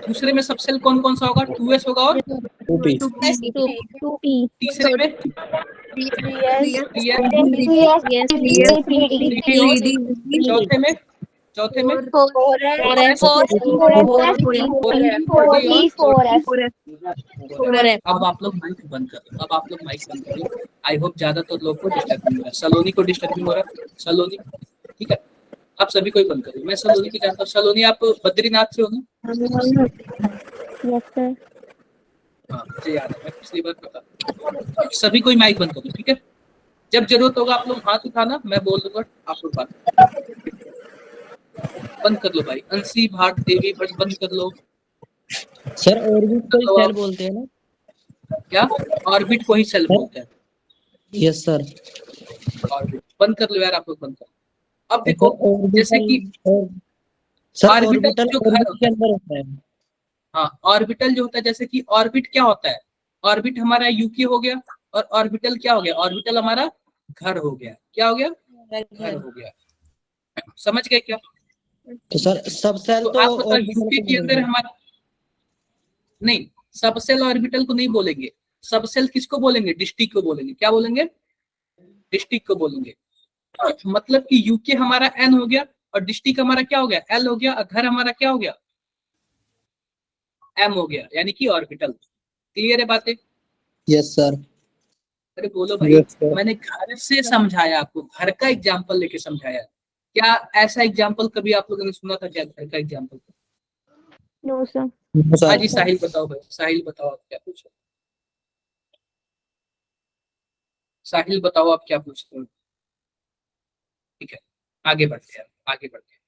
दूसरे में सब सेल कौन कौन सा होगा? 2s होगा और 2p। तीसरे में 3s, चौथे में 4। अब आप लोग माइक बंद कर दो। अब आप लोग माइक बंद करो। आई होप ज्यादातर लोग को डिस्टर्बिंग हो रहा है। सलोनी को डिस्टर्बिंग हो रहा है। सलोनी, ठीक है, आप सभी को ही बंद करो। मैं सलोनी की जानता हूँ। सलोनी, आप बद्रीनाथ से हो ना? हाँ, मुझे याद है, मैं पिछली बार पता। सभी को ही माइक बंद करो, ठीक है? जब जरूरत होगा आप लोग हाथ उठाना, मैं बोल दूंगा, आप लोग बात बंद कर लो भाई। अंशी, भाट, देवी, बंद कर लो। सर ऑर्बिट को सेल बोलते हैं ना? क्या? ऑर्बिट को ही सेल बोलते हैं। Yes sir. ऑर्बिट बंद कर लो यार, आप लोग बंद कर। अब देखो, जैसे कि ऑर्बिटल जो घर के अंदर होता है। हाँ, ऑर्बिटल जो होता है, जैसे कि ऑर्बिट क्या होता है? ऑर्बिट हमारा यूके हो गया, और ऑर्बिटल क्या हो गया? ऑर्बिटल हमारा घर हो गया। क्या हो गया? घर हो गया। समझ गए क्या? तो सर सब सेल तो आप बताओ, यूके के अंदर हमारा नहीं, सब सेल ऑर्बिटल को नहीं बोलेंगे। सब सेल किसको बोलेंगे? डिस्ट्रिक्ट को बोलेंगे। क्या बोलेंगे? डिस्ट्रिक्ट को बोलेंगे। मतलब कि यूके हमारा एन हो गया, और डिस्ट्रिक्ट हमारा क्या हो गया? एल हो गया, और घर हमारा क्या हो गया? एम हो गया, यानी कि ऑर्बिटल। क्लियर है बातें? Yes sir. अरे बोलो भाई। मैंने घर से समझाया आपको, घर का एग्जांपल लेके समझाया। क्या ऐसा एग्जांपल कभी आप लोगों ने सुना था क्या? घर का एग्जांपल? No sir. हाँ जी, साहिल बताओ भाई। साहिल बताओ, आप क्या पूछो? साहिल बताओ, आप क्या पूछते हो? ठीक है, आगे बढ़ते हैं, आगे बढ़ते हैं।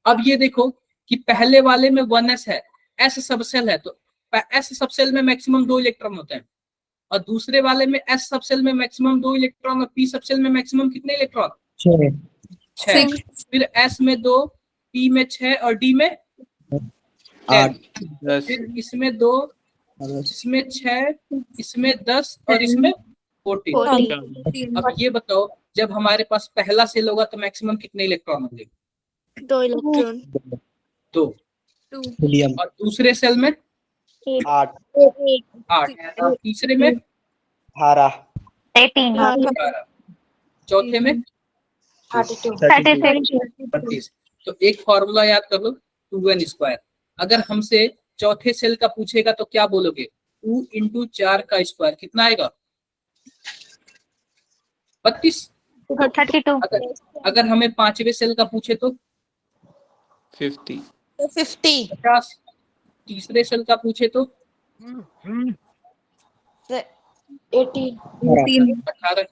अब ये देखो कि पहले वाले में 1s है, s सबसेल है, तो s सबसेल में मैक्सिमम 2 इलेक्ट्रॉन होते हैं, और दूसरे वाले में s सबसेल में मैक्सिमम 2 इलेक्ट्रॉन, और p सबसेल में मैक्सिमम कितने इलेक्ट्रॉन? 6। फिर s में 2, पी में 6 और डी में 8 10, फिर इसमें 2, इसमें 6, इसमें 10 और इसमें 14। अब ये बताओ जब हमारे पास पहला सेल होगा तो मैक्सिमम कितने इलेक्ट्रॉन होंगे? 2 इलेक्ट्रॉन 2। हीलियम और दूसरे सेल में 8 8, और तीसरे में 18 12, चौथे में 32। तो एक फॉर्मूला याद कर लो, 2n²। अगर हमसे चौथे सेल का पूछेगा तो क्या बोलोगे? 2 × 4 का स्क्वायर कितना आएगा? 32। 32। अगर हमें पांचवे सेल का पूछे तो 50। 50। तीसरे सेल का पूछे तो 18।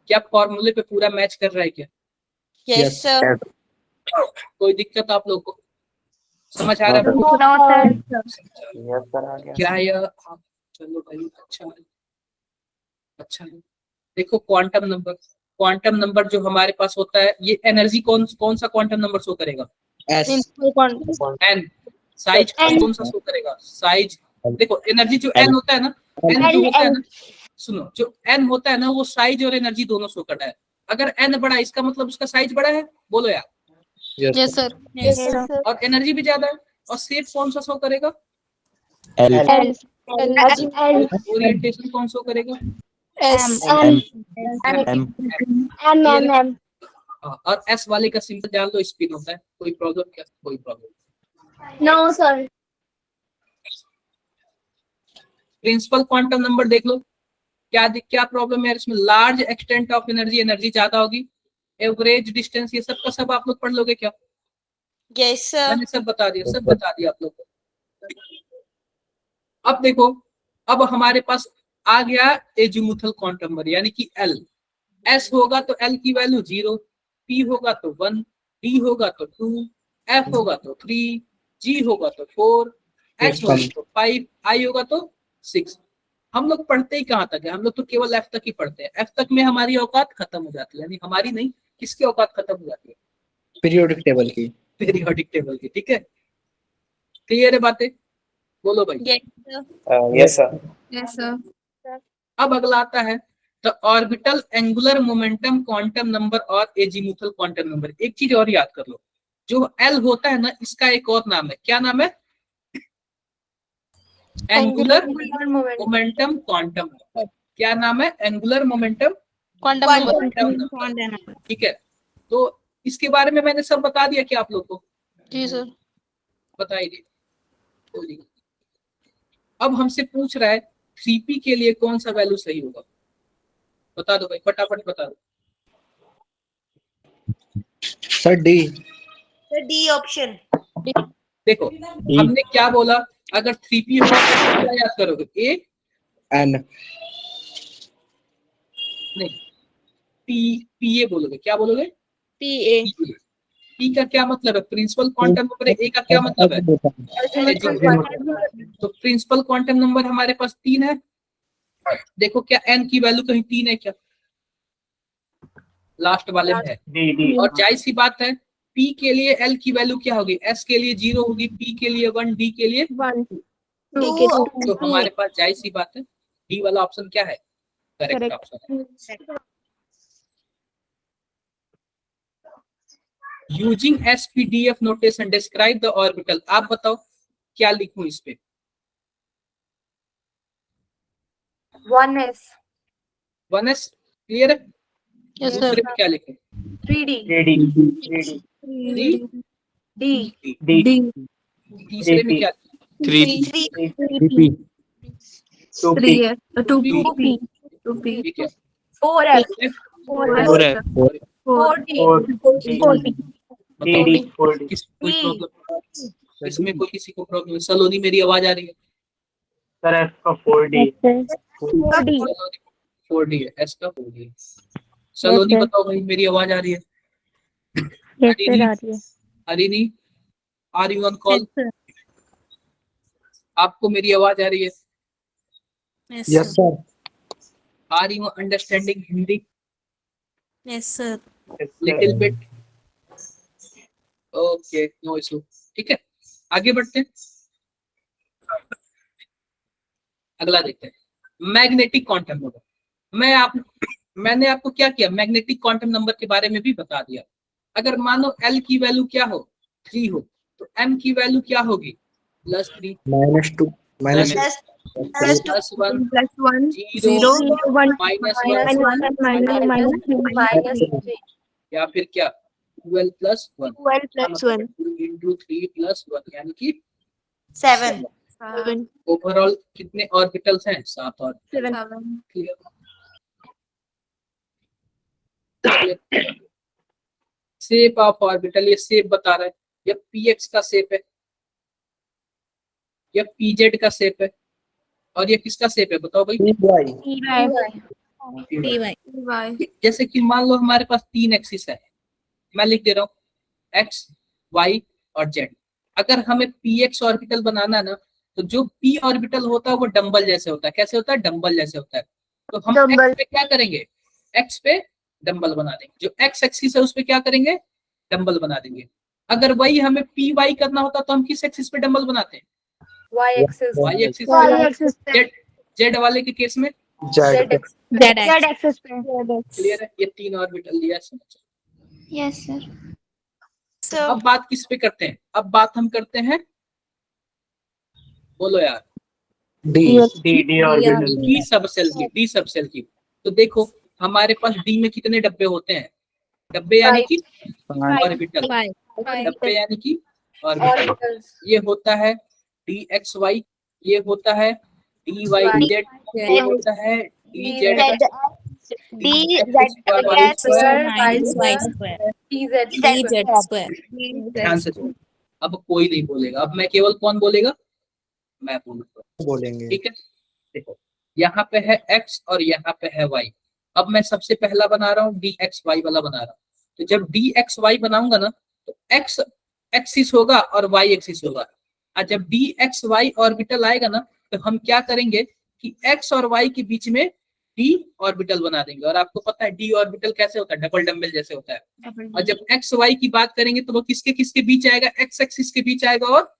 क्या फॉर्मूले पे पूरा मैच कर रहा है क्या? Yes sir. कोई दिक्कत आप लोग को समझ आ रहा है? क्या यह आप चलो भाई, अच्छा है। देखो क्वांटम नंबर जो हमारे पास होता है, ये एनर्जी कौन सा क्वांटम नंबर शो करेगा? S N. साइज कौन सा शो करेगा? साइज। देखो एनर्जी जो एन होता है ना, एन जो होता है ना, सुनो, जो एन होता है ना वो साइज और एनर्जी दोनों शो करता है। अगर एन बड़ा है इसका मतलब उसका साइज बड़ा है, बोलो यार। Yes sir. और एनर्जी भी ज्यादा है। और शेप कौन सा शो करेगा? एल ओरिएंटेशन कौन शो करेगा? और एस वाले का सिंपल जान लो, स्पिन होता है। कोई प्रॉब्लम क्या? कोई problem? No sir. Principal quantum number देख लो, क्या प्रॉब्लम है इसमें? लार्ज एक्सटेंट ऑफ एनर्जी ज्यादा होगी। एवरेज डिस्टेंस, ये सब का सब आप लोग पढ़ लोगे क्या? Yes sir. मैंने सब बता दिया आप लोग को। अब देखो, अब हमारे पास आ गया एजीमुथल क्वांटम नंबर यानी कि एल। एस होगा तो एल की वैल्यू 0, पी होगा तो 1, डी होगा तो 2, एफ होगा तो 3, जी होगा तो 4, एच होगा तो 5, आई होगा तो 6। हम लोग पढ़ते ही कहाँ तक है? हम लोग तो केवल एफ तक ही पढ़ते हैं। एफ तक में हमारी औकात खत्म हो जाती है, यानी हमारी नहीं, किसकी औकात खत्म हो जाती है? पीरियोडिक टेबल की। पीरियोडिक टेबल की। ठीक है, क्लियर है बातें? बोलो भाई। Yes sir. अब अगला आता है the orbital angular momentum quantum number और एजीमुथल क्वांटम नंबर। एक चीज और याद कर लो, जो एल होता है ना, इसका एक और नाम है। क्या नाम है? Angular momentum quantum number. क्या नाम है? Angular momentum quantum number. ठीक है, तो इसके बारे में मैंने सब बता दिया क्या आप लोग को? जी सर। बताइए। अब हमसे पूछ रहा है 3p के लिए कौन सा वैल्यू सही होगा? बता दो भाई, फटाफट बता दो। Sir D. D option. देखो हमने क्या बोला, अगर 3p होगा तो क्या याद करोगे? ए एन नहीं, पी ए बोलोगे। क्या बोलोगे? पीए। पी का क्या मतलब है? प्रिंसिपल क्वांटम नंबर है। ए का क्या मतलब है? तो प्रिंसिपल क्वांटम नंबर हमारे पास 3 है। देखो क्या एन की वैल्यू कहीं 3 है क्या? लास्ट वाले में है। और जाहिर सी बात है, पी के लिए एल की वैल्यू क्या होगी? एस के लिए 0 होगी, पी के लिए 1, डी के लिए 1 तो हमारे पास जाहिर सी बात है डी वाला ऑप्शन क्या है? करेक्ट ऑप्शन है। Using SPDF notation describe the orbital. आप बताओ क्या लिखूं इस पे? 1s 1s क्लियर है? यस दूसरे सर। पे क्या लिखूं? 3d D. तीसरे में क्या? 2p। ठीक है। 4f 4d कोई प्रॉब्लम इसमें? कोई किसी को प्रॉब्लम? सलोनी मेरी आवाज आ रही है? सर एस का 4D। 4D है, एस का 4D है। सलोनी बताओ भाई, मेरी आवाज आ रही है? Harini are you on call? आपको मेरी आवाज आ रही है? Yes sir. Are you understanding Hindi? Yes sir. Little bit? Okay, no issue. ठीक है, आगे बढ़ते हैं, अगला देखते हैं मैग्नेटिक क्वांटम नंबर। मैंने आपको क्या किया, मैग्नेटिक क्वांटम नंबर के बारे में भी बता दिया। अगर मानो L की वैल्यू क्या हो, 3 हो, तो M की वैल्यू क्या होगी, +3, -2 प्लस -2 +1, +1 0, 1 -1, -1 या फिर क्या 12 + 1, 12 + 1 2 × 3 + 1 यानी कि 7 7 ओवरऑल कितने ऑर्बिटल्स हैं, 7 ऑर्बिटल। 7 शेप ऑफ ऑर्बिटल, ये शेप बता रहा है, ये px का शेप है, ये pz का शेप है, और ये किसका शेप है बताओ भाई, y जैसे कि मान लो हमारे पास 3 एक्सिस है, मैं लिख दे रहा हूँ x, y और z। अगर हमें px ऑर्बिटल बनाना है ना, तो जो p ऑर्बिटल होता है वो डंबल जैसे होता है। कैसे होता है, डंबल जैसे होता है। तो हम x पे क्या करेंगे, x पे डंबल बना देंगे, जो x एक्सिस है उस पे क्या करेंगे, डंबल बना देंगे। अगर वही हमें पी वाई करना होता तो हम किस एक्सिस पे डंबल बनाते हैं, Y axis y axis. Z वाले के केस में Z एक्सेस पे क्लियर है, ये 3 ऑर्बिटल दिया है। Yes sir. So अब बात किस पे करते हैं, अब बात हम करते हैं, बोलो यार, D डी सब सेल की। तो देखो हमारे पास डी में कितने डब्बे होते हैं, डब्बे यानी कि ऑर्बिटल, डब्बे यानी कि ऑर्बिटल। orbitals. ये होता है डी एक्स वाई, ये होता है डी वाई जेड, ये होता है D Z D Y square. ध्यान से सुनो, अब कोई नहीं बोलेगा, अब मैं केवल कौन बोलेगा, मैं बोलूंगा, बोलेंगे। ठीक है। देखो यहाँ पे है x और यहाँ पे है y। अब मैं सबसे पहला बना रहा हूँ डी एक्स वाई वाला बना रहा हूँ। तो जब डी एक्स वाई बनाऊंगा ना, तो x एक्सिस होगा और y एक्सिस होगा। और जब डी एक्स वाई ऑर्बिटल आएगा ना, तो हम क्या करेंगे कि x और y के बीच में d ऑर्बिटल बना देंगे। और आपको पता है d ऑर्बिटल कैसे होता है, डबल डम्बल जैसे होता है। और जब x y की बात करेंगे तो वो किसके किसके बीच आएगा, x एक्सिस के बीच आएगा और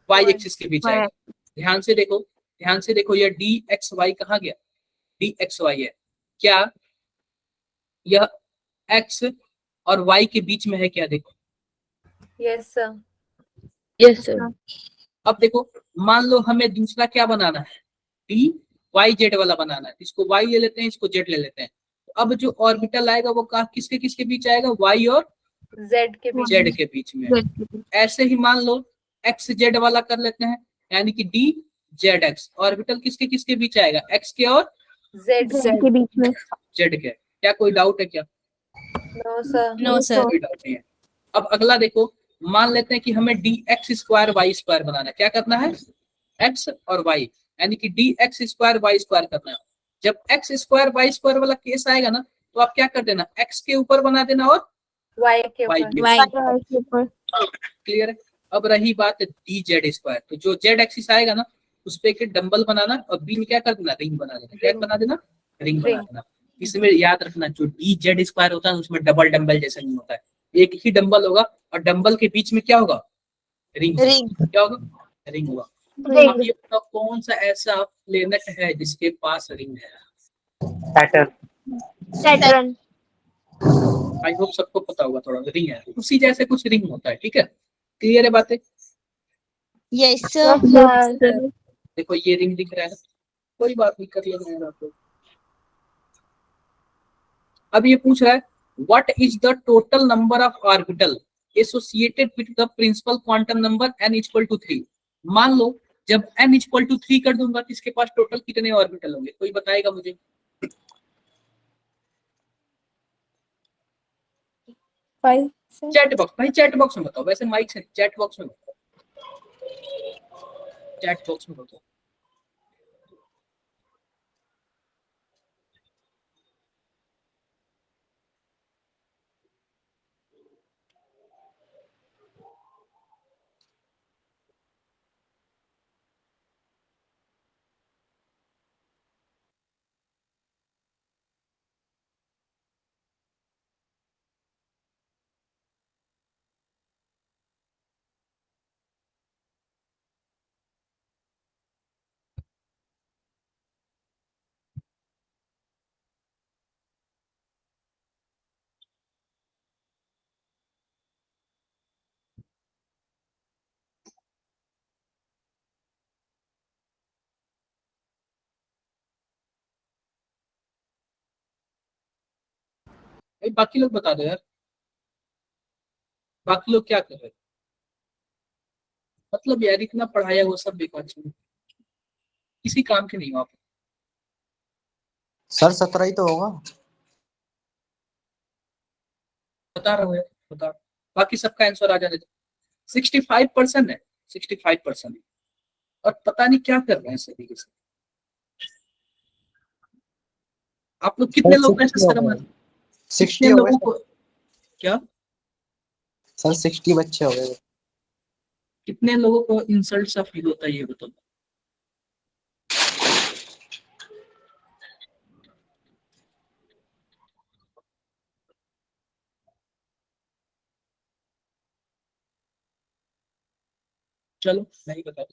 y एक्सिस के बीच आएगा। ध्यान से देखो, ध्यान से देखो, यह डी एक्स वाई कहाँ गया, डी एक्स वाई है क्या, यह x और y के बीच में है क्या, देखो। Yes, sir. Yes sir. अब देखो मान लो हमें दूसरा क्या बनाना है, डी वाई जेड वाला बनाना है। इसको y ले लेते हैं, इसको z ले लेते हैं। अब जो ऑर्बिटल आएगा वो किसके किसके बीच आएगा, y और Z के बीच. z के बीच में। ऐसे ही मान लो एक्स जेड वाला कर लेते हैं, यानी कि डी जेड एक्स, ऑर्बिटल किसके किसके बीच आएगा, एक्स के और Z. के बीच में जेड के। क्या कोई डाउट है क्या, No, sir. कोई डाउट नहीं है। अब अगला देखो, मान लेते हैं कि हमें d x square Y square बनाना है। क्या करना है, एक्स और वाई, यानी कि d x square Y square करना है। जब एक्स स्क्वायर वाई स्क्वायर वाला केस आएगा ना, तो आप क्या कर देना, एक्स के ऊपर बना देना और Y के वाई ऊपर. के ऊपर। क्लियर है। अब रही बात डी जेड स्क्वायर, तो जो जेड एक्सिस आएगा ना, उस पे एक डंबल बनाना और बी में क्या कर देना, रिंग बना देना। क्या बना देना, रिंग बना देना। इसमें याद रखना, जो डी जेड स्क्वायर होता है उसमें डबल डंबल जैसा नहीं होता है, एक ही डंबल होगा और डंबल के बीच में क्या होगा, रिंग। क्या होगा, रिंग होगा। अब ये बताओ कौन सा ऐसा प्लेनेट है जिसके पास रिंग है, सैटर्न। आई होप सबको पता होगा, थोड़ा रिंग है, उसी जैसे कुछ रिंग होता है। ठीक है, क्लियर है बातें। yes देखो ये रिंग दिख रहा है, कोई बात नहीं, कर लेना आपको। अब ये पूछ रहा है what is the total number of orbital associated with the principal quantum number n equal to 3। मान लो जब n इक्वल टू 3 कर दूंगा तो इसके पास टोटल कितने ऑर्बिटल होंगे, कोई बताएगा मुझे। 5 चैट बॉक्स, भाई चैट बॉक्स में बताओ, वैसे माइक से चैट बॉक्स में बताओ, चैट बॉक्स में बताओ। भाई बाकी लोग बता दो यार, बाकी लोग क्या कर रहे हैं? मतलब यार इतना पढ़ाया वो सब बेकार चीज, किसी काम के नहीं हो आप। सर 17 ही तो होगा। बता रहा हूँ यार, बता। बाकी सबका आंसर आ जाने दो। 65% है, 65%। और पता नहीं क्या कर रहे हैं इस तरीके से। आप लोग कितने लोग ऐसे शर्म आते? 60 कितने हो लोगों गए को क्या, सर, 60 बच्चे हो गए। कितने लोगों को इंसल्ट सा फील होता है ये बताओ। चलो नहीं बता।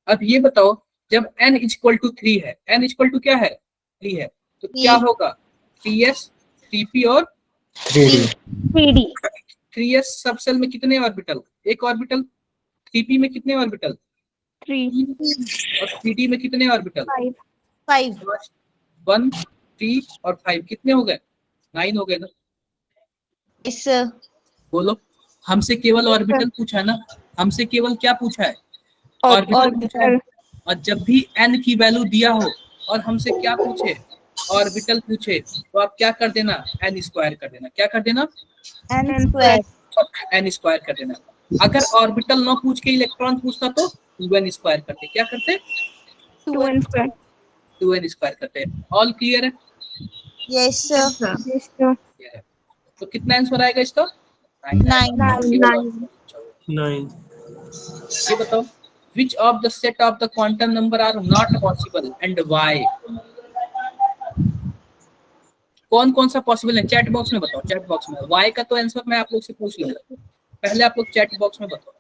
अब ये बताओ, जब n इक्वल टू 3 है, n इक्वल टू क्या है 3 है, तो क्या होगा 3s 3p और 3D 3D 3s सब सेल में कितने ऑर्बिटल, एक ऑर्बिटल। 3p में कितने ऑर्बिटल 3 और 3d में कितने ऑर्बिटल 5 5 1 3 और 5 कितने हो गए 9 हो गए ना। yes बोलो, हमसे केवल ऑर्बिटल पूछा है ना, हमसे केवल क्या पूछा है ऑर्बिटल पूछा है। और जब भी n की वैल्यू दिया हो और हमसे क्या पूछे ऑर्बिटल पूछे, तो आप क्या कर देना n स्क्वायर कर देना, क्या कर देना n square n स्क्वायर कर देना। अगर ऑर्बिटल ना पूछ के इलेक्ट्रॉन पूछता तो 2n स्क्वायर करते, क्या करते 2n square 2n स्क्वायर करते। ऑल क्लियर है? yes sir yes sir Clear है। तो कितना आंसर आएगा इसका 9 9 ये बताओ, which of the set of the quantum number are not possible and why? कौन कौन सा पॉसिबल है चैट बॉक्स में बताओ, चैट बॉक्स में। वाई का तो आंसर मैं आप लोग से पूछ लूंगा, पहले आप लोग चैट बॉक्स में बताओ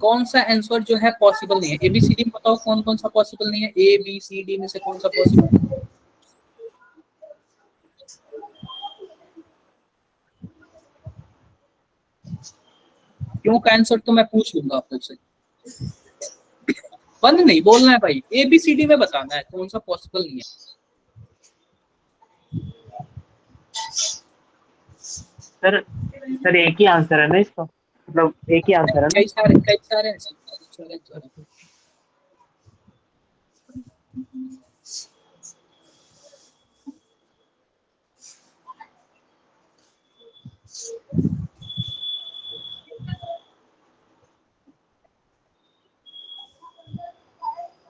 कौन सा आंसर जो है पॉसिबल नहीं है। एबीसीडी में बताओ कौन कौन सा पॉसिबल नहीं है, ए बी सी डी में से कौन सा पॉसिबल है। क्यों का आंसर तो मैं पूछ लूंगा आप लोग से, बंद नहीं बोलना है भाई, एबीसीडी में बताना है कौन सा पॉसिबल नहीं है। सर एक ही आंसर है ना इसका, मतलब एक ही आंसर है ना। कई सारे आंसर।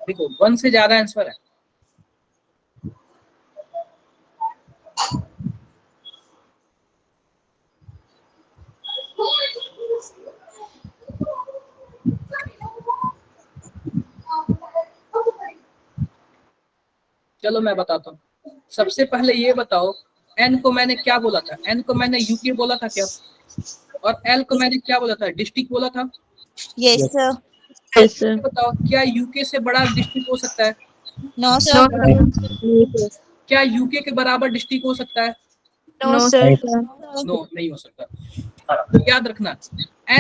देखो 1 से ज्यादा आंसर है। चलो मैं बताता हूँ। सबसे पहले ये बताओ, n को मैंने क्या बोला था, n को मैंने यूके बोला था क्या, और l को मैंने क्या बोला था डिस्ट्रिक्ट बोला था। yes sir yes sir बताओ क्या यूके से बड़ा डिस्ट्रिक्ट हो सकता है, no sir क्या यूके के बराबर डिस्ट्रिक्ट हो सकता है, no sir नो नहीं हो सकता। याद रखना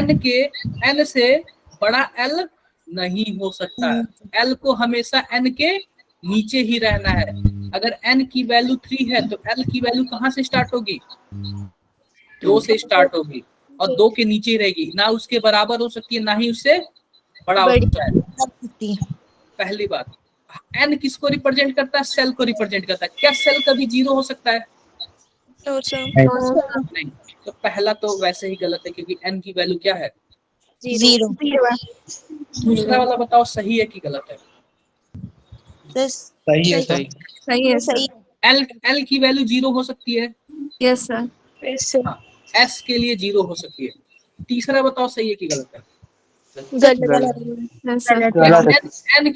n से बड़ा l नहीं हो सकता, l को हमेशा n के नीचे ही रहना है। अगर n की वैल्यू 3 है तो l की वैल्यू कहाँ से स्टार्ट होगी 2 से स्टार्ट होगी और 2 के नीचे रहेगी, ना उसके बराबर हो सकती है ना ही उससे बड़ा हो सकता है। पहली बात, n किसको रिप्रेजेंट करता है, सेल को रिप्रेजेंट करता है। क्या सेल कभी 0 हो सकता है no sir नहीं। तो पहला तो वैसे ही गलत है क्योंकि n की वैल्यू क्या है 0 दूसरा वाला बताओ सही है कि गलत है। this सही है सर। सही है सर। सही l की वैल्यू 0 हो सकती है, यस सर। yes sir हाँ, s के लिए 0 हो सकती है। तीसरा बताओ सही है कि गलत है। Yes sir.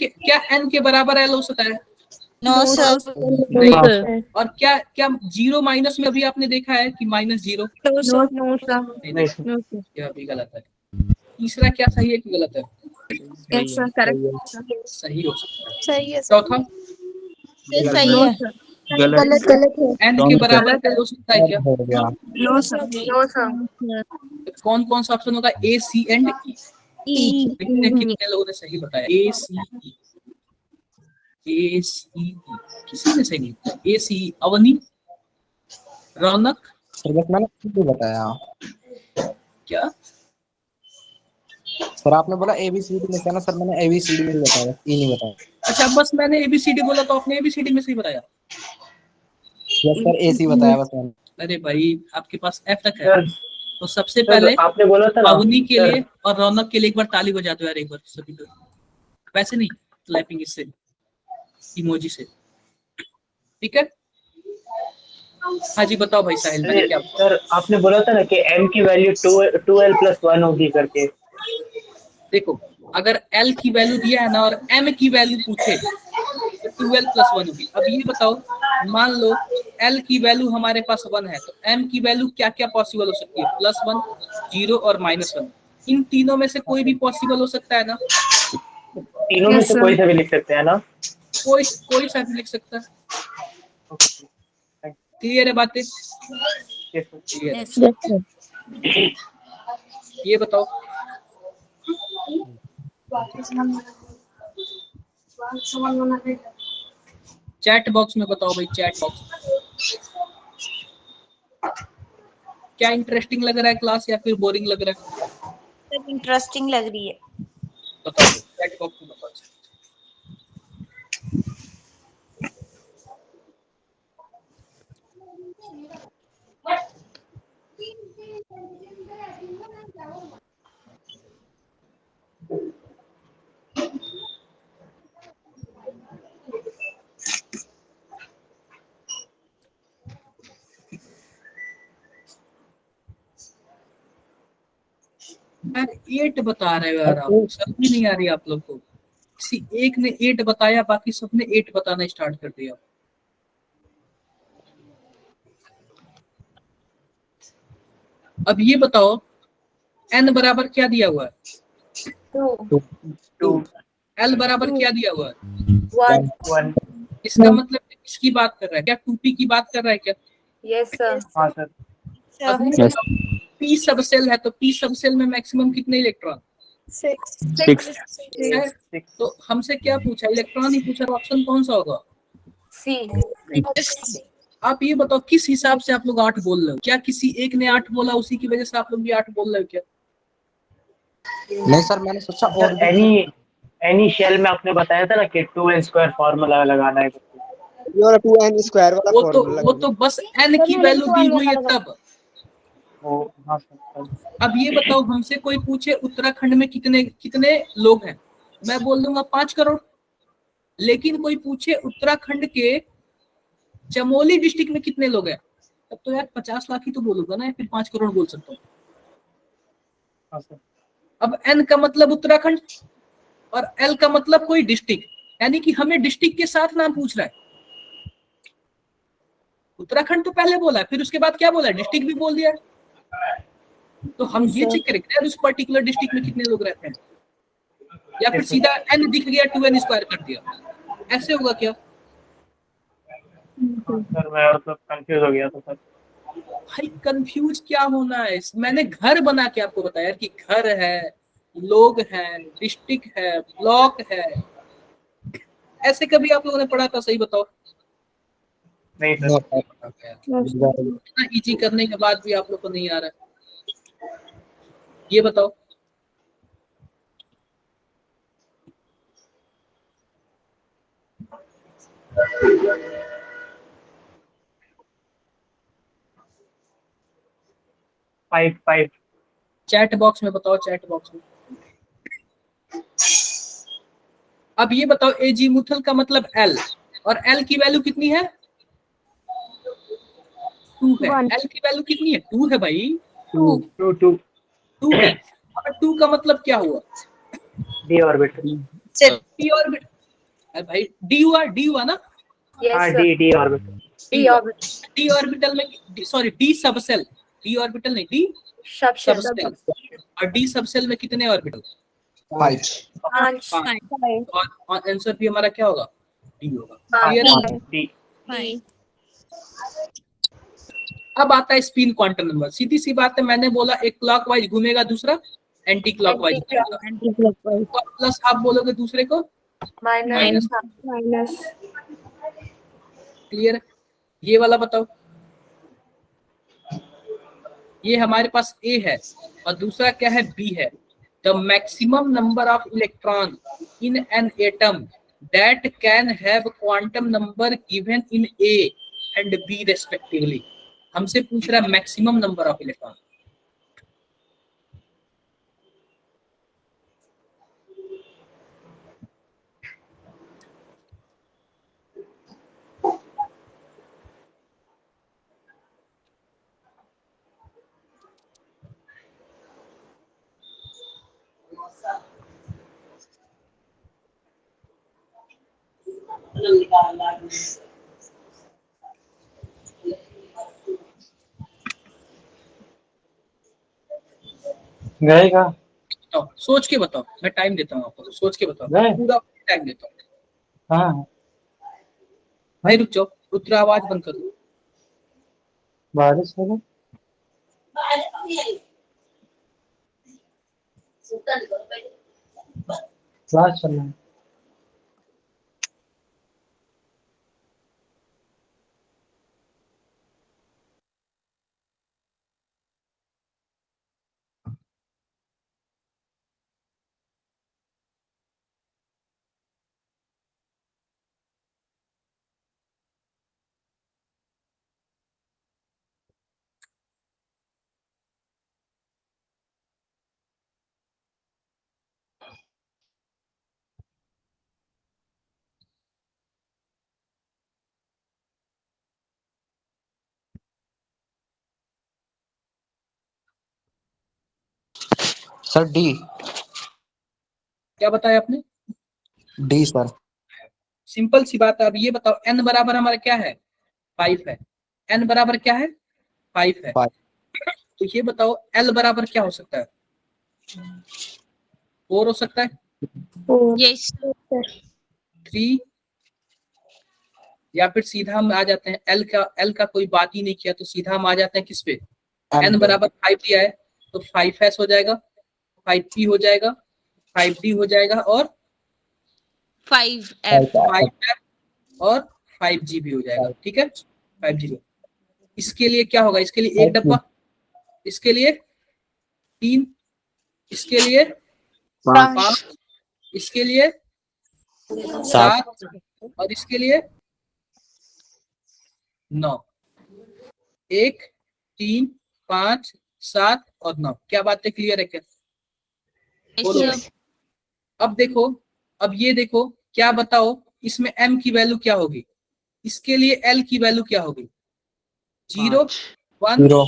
क्या n के बराबर l हो सकता है no sir नहीं। और क्या क्या 0 माइनस में अभी आपने देखा है कि -0 no sir नहीं, यह भी गलत है। तीसरा क्या सही है कि गलत है, यस सर करेक्ट। सही हो सकता है। सही है चौथा सही है गलत है n के बराबर l हो सकता है क्या, हो गया। No sir. no sir कौन कौन सा ऑप्शन होगा a c and e। e देखते हैं कितने लोगों ने सही बताया a c e, किसी ने सही नहीं बताया a c e। Avani Raunak sir बस मैंने भी बताया क्या? सर, आपने बोला ABCD में से ना सर, मैंने ABCD में ही बताया, E नहीं बताया। अच्छा, बस मैंने ABCD बोला तो आपने ABCD में से ही बताया? यस सर, AC बताया बस मैंने। अरे भाई, आपके पास F तक है। सर तो सबसे पहले आपने बोला था ना पावनी के सर, लिए और रौनक के लिए एक बार ताली बजा दो यार, एक बार सभी लोग। वैसे नहीं, क्लैपिंग इससे, इमोजी से, ठीक है? हाँ जी, बताओ भाई साहिल, मैंने क्या बोला? सर आपने बोला था ना कि m की वैल्यू 2l+1 होगी करके। देखो, अगर L की वैल्यू दिया है ना और M की वैल्यू पूछे तो 2l+1 होगी। अब ये बताओ, मान लो L की वैल्यू हमारे पास 1 है, तो M की वैल्यू क्या क्या पॉसिबल हो सकती है? +1, 0 और -1। इन तीनों में से कोई भी पॉसिबल हो सकता है ना? तीनों में से कोई सा भी लिख सकते हैं ना? कोई सा भी लिख सकता है। क्लियर है बातें? क्लियर है। ये बताओ, चैट बॉक्स में बताओ भाई, चैट बॉक्स क्या इंटरेस्टिंग लग रहा है क्लास या फिर बोरिंग लग रहा है? सब इंटरेस्टिंग लग रही है। बताओ चैट बॉक्स में बताओ। यार 8 बता रहे हो यार, आप समझ नहीं आ रही आप लोग को। किसी एक ने 8 बताया, बाकी सबने 8 बताना स्टार्ट कर दिया। अब ये बताओ, n बराबर क्या दिया हुआ है? 2 l बराबर क्या दिया हुआ है? 1 इसका मतलब किसकी बात कर रहा है? क्या 2p की बात कर रहा है क्या? Yes sir. हाँ सर। अब ये बताओ, p सब सेल है तो p सब सेल में मैक्सिमम कितने इलेक्ट्रॉन? 6 है? तो हमसे क्या पूछा? इलेक्ट्रॉन ही पूछा, ऑप्शन कौन सा होगा? सी। आप ये बताओ, किस हिसाब से आप लोग 8 बोल रहे हो? क्या किसी एक ने 8 बोला उसी की वजह से आप लोग भी 8 बोल रहे हो क्या? नहीं सर, मैंने सोचा और भी एनी शेल में आपने बताया था ना कि 2n² फॉर्मूला लगाना है। और 2n² वाला फॉर्मूला वो तो बस n की वैल्यू दी हुई है तब। हाँ सर। अब ये बताओ, हमसे कोई पूछे उत्तराखंड में कितने कितने लोग हैं, मैं बोल दूंगा 5 करोड़। लेकिन कोई पूछे उत्तराखंड के चमोली डिस्ट्रिक्ट में कितने लोग हैं, तब तो यार 50 लाख ही तो बोलूंगा ना, या फिर 5 करोड़ बोल सकता हूँ। हाँ सर। अब n का मतलब उत्तराखंड और l का मतलब कोई डिस्ट्रिक्ट, यानी कि हमें डिस्ट्रिक्ट के साथ नाम पूछ रहा है। उत्तराखंड तो पहले बोला है, फिर उसके बाद क्या बोला है? डिस्ट्रिक्ट भी बोल दिया है। तो हम ये चेक करेंगे यार उस पर्टिकुलर डिस्ट्रिक्ट में कितने लोग रहते हैं, या फिर सीधा n दिख गया 2n² कर दिया, ऐसे होगा क्या? सर मैं मतलब कंफ्यूज हो गया था सर। भाई कंफ्यूज क्या होना है? मैंने घर बना के आपको बताया कि घर है, लोग हैं, डिस्ट्रिक्ट है, ब्लॉक है। ऐसे कभी आप लोगों ने पढ़ा था? सही बताओ। नहीं सर। इतना इजी करने के बाद भी आप लोग को नहीं आ रहा है, ये बताओ। फाइव। चैट बॉक्स में बताओ, चैट बॉक्स में। अब ये बताओ, एजीमुथल का मतलब L, और L की वैल्यू कितनी है? 2 है। L की वैल्यू कितनी है? 2 है भाई, 2 है। अब 2 का मतलब क्या हुआ? d orbital. d ऑर्बिटल भाई, d हुआ ना? हाँ d ऑर्बिटल। d ऑर्बिटल में, sorry d subshell, d orbital नहीं, d सबसेल। और d सबसेल में कितने ऑर्बिटल? 5। और आंसर भी हमारा क्या होगा? d होगा। d। अब आता है स्पिन क्वांटम नंबर। सीधी सी बात है, मैंने बोला एक क्लॉकवाइज घूमेगा, दूसरा एंटी क्लॉकवाइज घूमेगा। प्लस आप बोलोगे दूसरे को माइनस। क्लियर? ये वाला बताओ। ये हमारे पास ए है और दूसरा क्या है, बी है। The maximum number of electron in an atom that can have quantum number given in A and B respectively. हमसे पूछ रहा है मैक्सिमम नंबर ऑफ इलेक्ट्रॉन। गएगा बताओ, सोच के बताओ, मैं टाइम देता हूँ आपको, सोच के बताओ, गए? पूरा टाइम देता हूँ। हाँ भाई रुक जाओ, रुद्र आवाज बंद कर दो। बारिश हो गई। क्लास चल रहा है। Sir D. क्या बताया आपने? D sir. सिंपल सी बात है। अब ये बताओ, n बराबर हमारा क्या है, 5 है। n बराबर क्या है, 5 है। 5। तो ये बताओ l बराबर क्या हो सकता है, 4 हो सकता है, यस 3, या फिर सीधा हम आ जाते हैं l का कोई बात ही नहीं किया, तो सीधा हम आ जाते हैं किस पे, n बराबर 5 दिया है तो 5s हो जाएगा, 5p हो जाएगा, 5d हो जाएगा और 5F 5f और 5g भी हो जाएगा। ठीक है, 5g। इसके लिए क्या होगा, इसके लिए 1 डब्बा, इसके लिए 3, इसके लिए 5, इसके लिए 7 और इसके लिए 9। 1 3 5 7 और 9। क्या बातें क्लियर है क्या? बोलो। अब देखो, अब ये देखो, क्या बताओ इसमें m की वैल्यू क्या होगी, इसके लिए l की वैल्यू क्या होगी, 0 1 0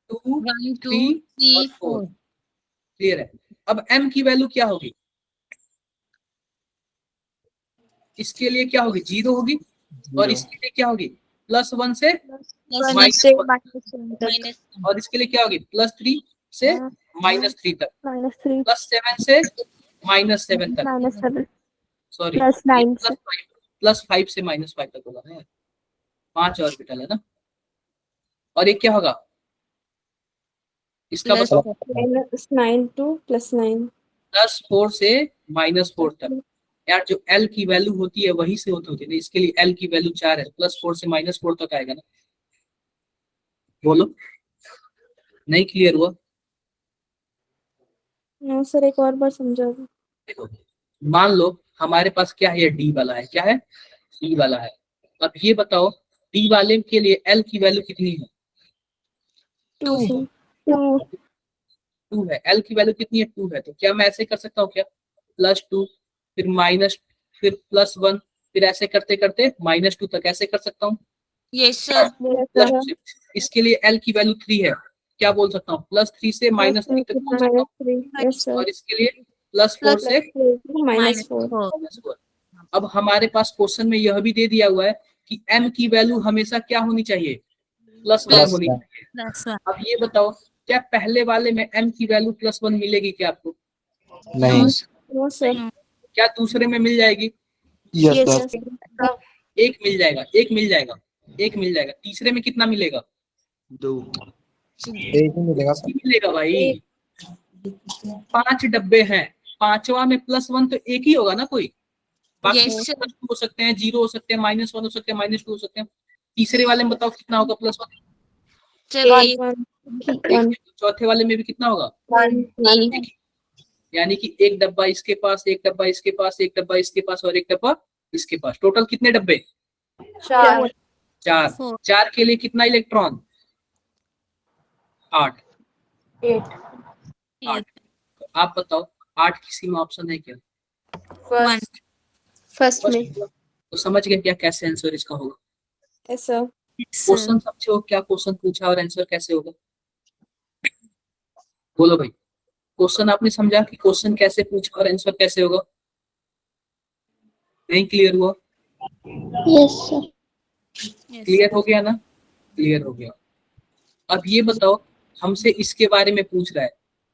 2 1 2 3 3 और 4। 4 क्लियर है? अब m की वैल्यू क्या होगी, इसके लिए क्या होगी, 0 होगी और इसके लिए क्या होगी, +1 से -1, और इसके लिए क्या होगी, +3 से -3 तक, -3 +7 से -7 तक, -7 सॉरी +9 से +5 से -5 तक होगा ना, 5 ऑर्बिटल है ना। और ये क्या होगा इसका Plus बताओ, -9 to +9 +4 से -4 तक। यार जो l की वैल्यू होती है वही से होती है, इसके लिए l की वैल्यू 4 है, +4 से -4 तक आएगा ना। बोलो, नहीं क्लियर हुआ? नो सर, एक और बार समझाओ। देखो, मान लो हमारे पास क्या है, ये डी वाला है, क्या है, डी वाला है। अब ये बताओ डी वाले के लिए l की वैल्यू कितनी है, 2 2 है। l की वैल्यू कितनी है, 2 है। तो क्या मैं ऐसे कर सकता हूँ क्या, +2 फिर माइनस फिर +1 फिर ऐसे करते करते -2 तक ऐसे कर सकता हूँ। yes sir +2 इसके लिए l की वैल्यू 3 है, क्या बोल सकता हूँ, +3 से -3 तक बोल सकता हूँ। -3 यस सर और इसके लिए +4 से -4 -4। अब हमारे पास क्वेश्चन में यह भी दे दिया हुआ है कि m की वैल्यू हमेशा क्या होनी चाहिए, +1 होनी चाहिए। that's one अब ये बताओ क्या पहले वाले में m की वैल्यू +1 मिलेगी क्या आपको, नहीं। नो सर क्या दूसरे में मिल जाएगी, यस यस सर। सर एक मिल जाएगा, एक मिल जाएगा, एक मिल जाएगा। तीसरे में कितना मिलेगा, 2 एक ही मिलेगा सर। मिलेगा भाई, 5 डब्बे हैं, 5वां में +1 तो एक ही होगा ना कोई, बाकी Yes, sir. हो सकते हैं, 0 हो सकते हैं, -1 हो सकते हैं, -2 हो सकते हैं। तीसरे वाले में बताओ कितना होगा +1, चलिए चौथे वाले में भी कितना होगा? 1 यानी कि एक डब्बा इसके पास, एक डब्बा इसके पास, एक डब्बा इसके पास और एक डब्बा इसके पास। टोटल कितने डब्बे? 4 4। 4 के लिए कितना इलेक्ट्रॉन? 8। 8 तो आप बताओ 8 किसी में ऑप्शन है क्या? फर्स्ट फर्स्ट में। तो समझ गए क्या कैसे आंसर इसका होगा? Yes sir. क्वेश्चन समझो क्या क्वेश्चन पूछा और आंसर कैसे होगा? बोलो भाई, क्वेश्चन आपने समझा कि क्वेश्चन कैसे पूछा और आंसर कैसे होगा? नहीं क्लियर हुआ? Yes sir. क्लियर हो गया ना? क्लियर हो गया। अब ये बताओ, हमसे इसके बारे में पूछ रहा है,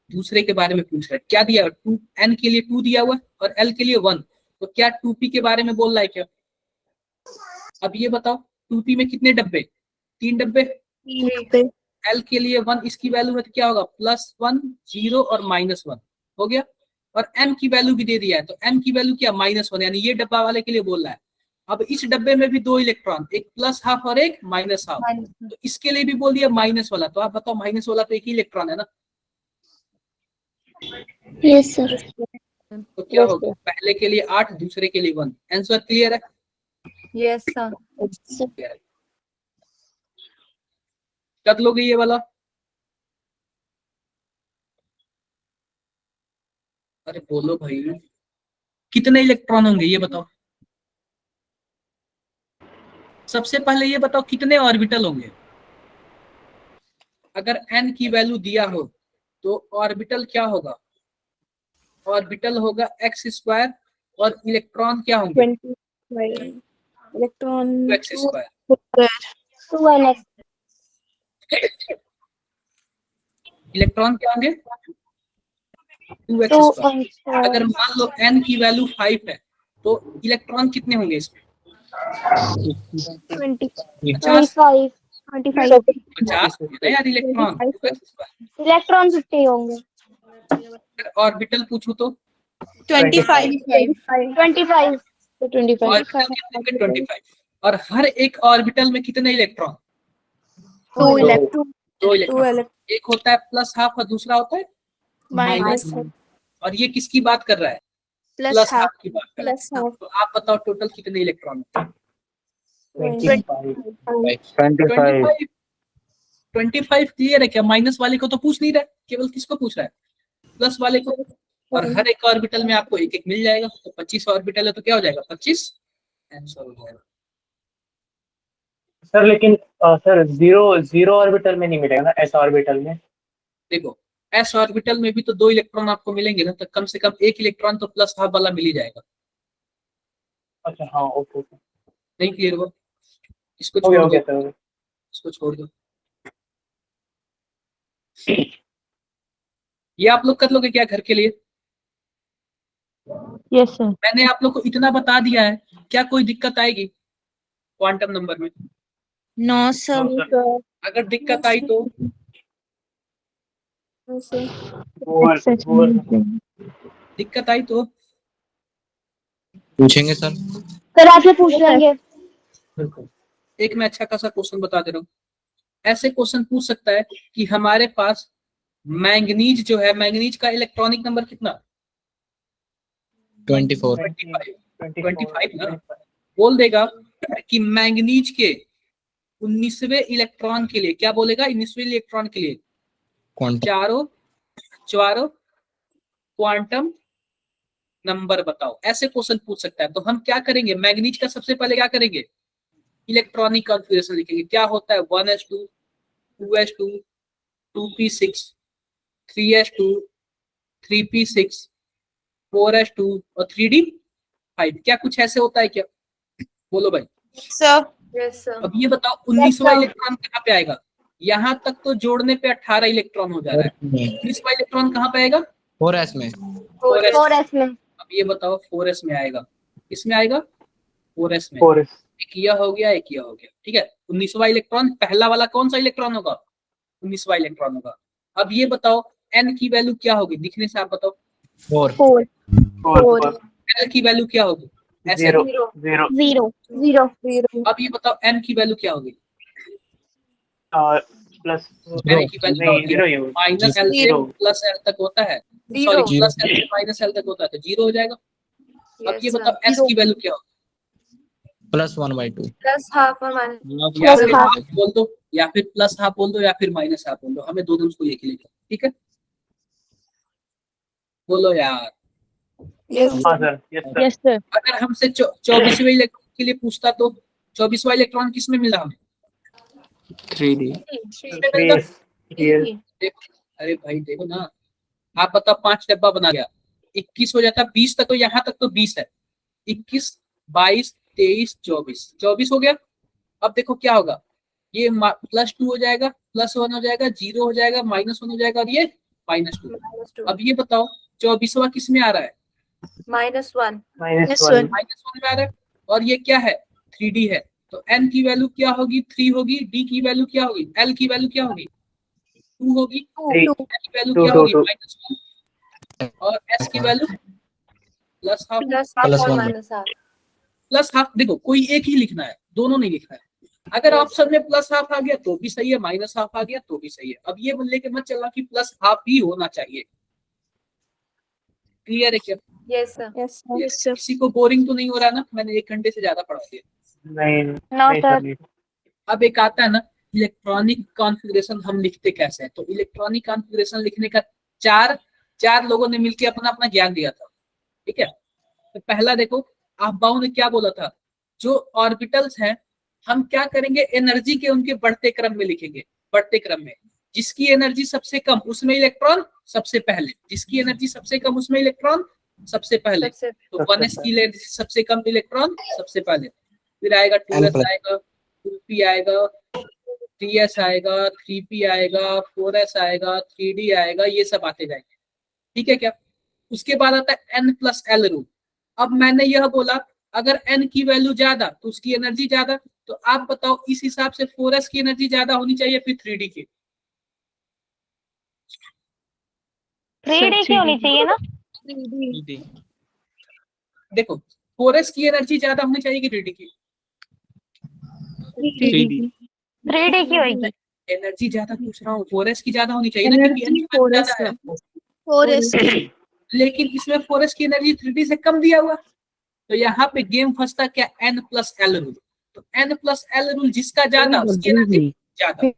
दूसरे के बारे में पूछ रहा है। क्या दिया? 2 n के लिए 2 दिया हुआ है और l के लिए 1। तो क्या 2p के बारे में बोल रहा है क्या? अब ये बताओ 2p में कितने डब्बे? 3 डब्बे। l के लिए 1 इसकी वैल्यू है तो क्या होगा? +1 0 और -1 हो गया। और m की वैल्यू भी दे दिया है, तो m की वैल्यू क्या? -1, यानी ये डब्बा वाले के लिए बोल रहा है। अब इस डब्बे में भी 2 इलेक्ट्रॉन, एक +½ और एक -½ तो इसके लिए भी बोल दिया माइनस वाला। तो आप बताओ माइनस वाला तो एक ही इलेक्ट्रॉन है ना? Yes sir. तो क्या होगा? पहले के लिए 8, दूसरे के लिए 1। आंसर क्लियर है? Yes sir. कर लोगे ये वाला? अरे बोलो भाई, कितने इलेक्ट्रॉन होंगे ये बताओ? सबसे पहले ये बताओ कितने ऑर्बिटल होंगे? अगर n की वैल्यू दिया हो तो ऑर्बिटल क्या होगा? ऑर्बिटल होगा x² और इलेक्ट्रॉन क्या होंगे? 25 इलेक्ट्रॉन 2x²। 2 इलेक्ट्रॉन क्या होंगे? 2x²। अगर मान लो n की वैल्यू 5 है तो इलेक्ट्रॉन कितने होंगे इसमें? 50 यार इलेक्ट्रॉन। इलेक्ट्रॉन 50 होंगे। ऑर्बिटल पूछू तो 25 25 ऑर्बिटल कितने? 25। और हर एक ऑर्बिटल में कितने इलेक्ट्रॉन? 2 इलेक्ट्रॉन। 2 इलेक्ट्रॉन। एक होता है +½ और दूसरा होता है -½ और ये किसकी बात कर रहा है? +½ की बात कर रहा है। तो आप बताओ टोटल कितने इलेक्ट्रॉन? 25 क्लियर है क्या? माइनस वाले को तो पूछ नहीं रहा है, केवल किसको पूछ रहा है? प्लस वाले को। और हर एक ऑर्बिटल में आपको एक एक मिल जाएगा, तो 25 ऑर्बिटल है तो क्या हो जाएगा? 25 आंसर हो जाएगा। सर लेकिन सर जीरो ऑर्बिटल में नहीं मिलेगा ना, एस ऑर्बिटल में? देखो एस ऑर्बिटल में भी तो 2 इलेक्ट्रॉन आपको मिलेंगे ना, तो कम से कम एक इलेक्ट्रॉन तो +½ वाला मिल ही जाएगा। अच्छा हाँ ओके। नहीं क्लियर हुआ? इसको हो छोड़ गया दो, सर। इसको छोड़ दो। ये आप लोग कर लोगे क्या घर के लिए? Yes sir. मैंने आप लोग को इतना बता दिया है, क्या कोई दिक्कत आएगी क्वांटम नंबर में? No sir. अगर दिक्कत आई तो दिक्कत आई तो पूछेंगे सर। सर आपसे पूछ लेंगे। एक मैं अच्छा खासा क्वेश्चन बता दे रहा हूँ। ऐसे क्वेश्चन पूछ सकता है कि हमारे पास मैंगनीज जो है, मैंगनीज का इलेक्ट्रॉनिक नंबर कितना? 24। ना? बोल देगा कि मैंगनीज के 19वें इलेक्ट्रॉन के लिए, क्या बोलेगा? 19वें इलेक्ट्रॉन के लिए चारों क्वांटम नंबर बताओ। ऐसे क्वेश्चन पूछ सकता है। तो हम क्या करेंगे? मैंगनीज का सबसे पहले क्या करेंगे? इलेक्ट्रॉनिक कॉन्फ़िगरेशन लिखेंगे। क्या होता है? 1s2 2s2 2p6 3s2 3p6 4s2 और 3d5। क्या कुछ ऐसे होता है क्या? बोलो भाई। सर। Yes sir. अब ये बताओ 19वां इलेक्ट्रॉन कहाँ पे आएगा? यहाँ तक तो जोड़ने पे 18 इलेक्ट्रॉन हो जा रहा है। 19वां इलेक्ट्रॉन कहाँ पे आएगा? 4s में। 4s में। अब ये बताओ 4s में आएगा, किसमें आएगा? 4s में। 4s। एक यह हो गया, एक यह हो गया, ठीक है। 19वां इलेक्ट्रॉन पहला वाला कौन सा इलेक्ट्रॉन होगा? 19वां इलेक्ट्रॉन होगा। अब ये बताओ n की वैल्यू क्या होगी? दिखने से आप बताओ। 4। l की वैल्यू क्या होगी? ऐसे 0 अब ये बताओ m की वैल्यू क्या होगी? प्लस n की वैल्यू नहीं जीरो ही होगा। माइनस एल से जीरो। प्लस एल तक होता है, Zero. सॉरी प्लस एल से माइनस एल तक होता है, तो जीरो हो जाएगा। अब ये Yes, बताओ sir. s की वैल्यू क्या होगी? +1/2 Plus half or minus. या Plus फिर half. हाफ बोल दो, या फिर प्लस हाफ बोल दो, या फिर माइनस हाफ बोल दो, हमें दोनों को एक ही लिखा, ठीक है? बोलो यार। हाँ sir, yes sir. Yes sir. अगर हमसे 24वें इलेक्ट्रॉन के लिए पूछता तो 24वां इलेक्ट्रॉन किस में मिला हमें? 3D किसमें मिलता? Yes. देखो, अरे भाई देखो ना, आप बताओ 5 डब्बा बना गया, 21 हो जाता, 20 तक, तो यहाँ तक तो 20 है, 21, 22, 23, 24 हो गया। अब देखो क्या होगा, ये +2 हो जाएगा, +1 हो जाएगा, 0 हो जाएगा, -1 हो जाएगा, और ये -2। -2. अब ये बताओ 24वां किस में आ रहा है? -1. -1 -1 में आ रहा है, और ये क्या है? 3D है, तो n की वैल्यू क्या होगी? 3 होगी। d की वैल्यू क्या होगी? l की वैल्यू क्या होगी? 2 होगी। 3 l की वैल्यू Two, क्या two, होगी? two. -1, और s की value +12 Plus half or +1. minus half. +12। देखो कोई एक ही लिखना है, दोनों नहीं लिखना है। अगर ऑप्शन में +12 आ गया तो भी सही है, -12 आ गया तो भी सही है। अब ये लेके मत चलना कि +12 ही होना चाहिए। क्लियर है क्या? Yes, sir. Yes, sir. Yes. किसी को बोरिंग तो नहीं हो रहा ना? मैंने 1 घंटे से ज्यादा पढ़ा दिया। नहीं No, नहीं sir. सर नहीं। अब एक आता है ना इलेक्ट्रॉनिक कॉन्फ़िगरेशन, हम लिखते कैसे हैं? तो इलेक्ट्रॉनिक कॉन्फ़िगरेशन लिखने का चार लोगों ने मिलकर अपना अपना ज्ञान दिया था, ठीक है? तो पहला देखो, अफबाउ ने क्या बोला था, जो ऑर्बिटल्स हैं हम क्या करेंगे, एनर्जी के उनके बढ़ते क्रम में लिखेंगे, बढ़ते क्रम में। जिसकी एनर्जी सबसे कम उसमें इलेक्ट्रॉन सबसे पहले, जिसकी एनर्जी सबसे कम उसमें इलेक्ट्रॉन सबसे पहले। सबसे तो 1s की एनर्जी सबसे कम इलेक्ट्रॉन सबसे पहले, फिर आएगा 2s आएगा, 2p आएगा, 3s आएगा, 3p आएगा, 4s आएगा, 3d आएगा, ये सब आते जाएंगे, ठीक है क्या? उसके बाद आता है n+l रूल। अब मैंने यह बोला अगर n की वैल्यू ज्यादा तो उसकी एनर्जी ज्यादा, तो आप बताओ इस हिसाब से 4s की एनर्जी ज्यादा होनी चाहिए फिर 3d की? 3D की होनी चाहिए ना? देखो 4s की एनर्जी ज्यादा होनी चाहिए कि 3d की? 3D की होगी। एनर्जी ज्यादा पूछ रहा हूँ, 4s की ज्यादा होनी चाहिए ना, क्योंकि n की वैल्यू ज्यादा है। 4s लेकिन इसमें 4s की एनर्जी 3d से कम दिया हुआ, तो यहाँ पे गेम फंसता क्या? n+l rule. तो n+l रूल, जिसका ज्यादा उसकी एनर्जी ज्यादा,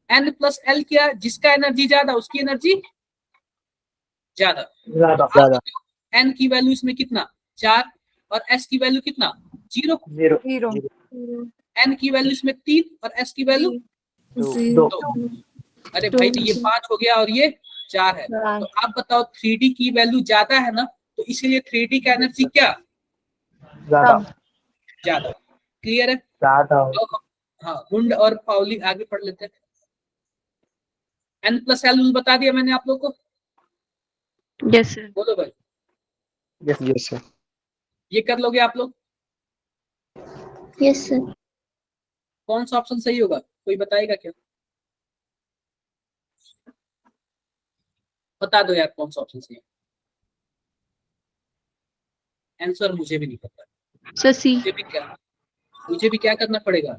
n+l क्या? जिसका एनर्जी ज्यादा उसकी एनर्जी ज्यादा। ज्यादा तो आप n की वैल्यू इसमें कितना? 4, और s की वैल्यू कितना? 0। 0 n की वैल्यू इसमें 3 और s की वैल्यू 2 अरे भाई तो ये 5 हो गया और ये 4 है। तो आप बताओ 3d की वैल्यू ज्यादा है ना, तो इसीलिए 3d का एनर्जी क्या? ज्यादा ज्यादा। क्लियर है? ज्यादा हाँ, हुंड और पाउली आगे पढ़ लेते हैं। n+l रूल बता दिया मैंने आप लोग को। Yes sir. बोलो भाई, यस सर। ये कर लोगे आप लोग? Yes sir. कौन सा ऑप्शन सही होगा, कोई बताएगा क्या? बता दो यार कौन सा ऑप्शन सही है। आंसर मुझे भी नहीं पता। सर सी। मुझे भी क्या करना पड़ेगा?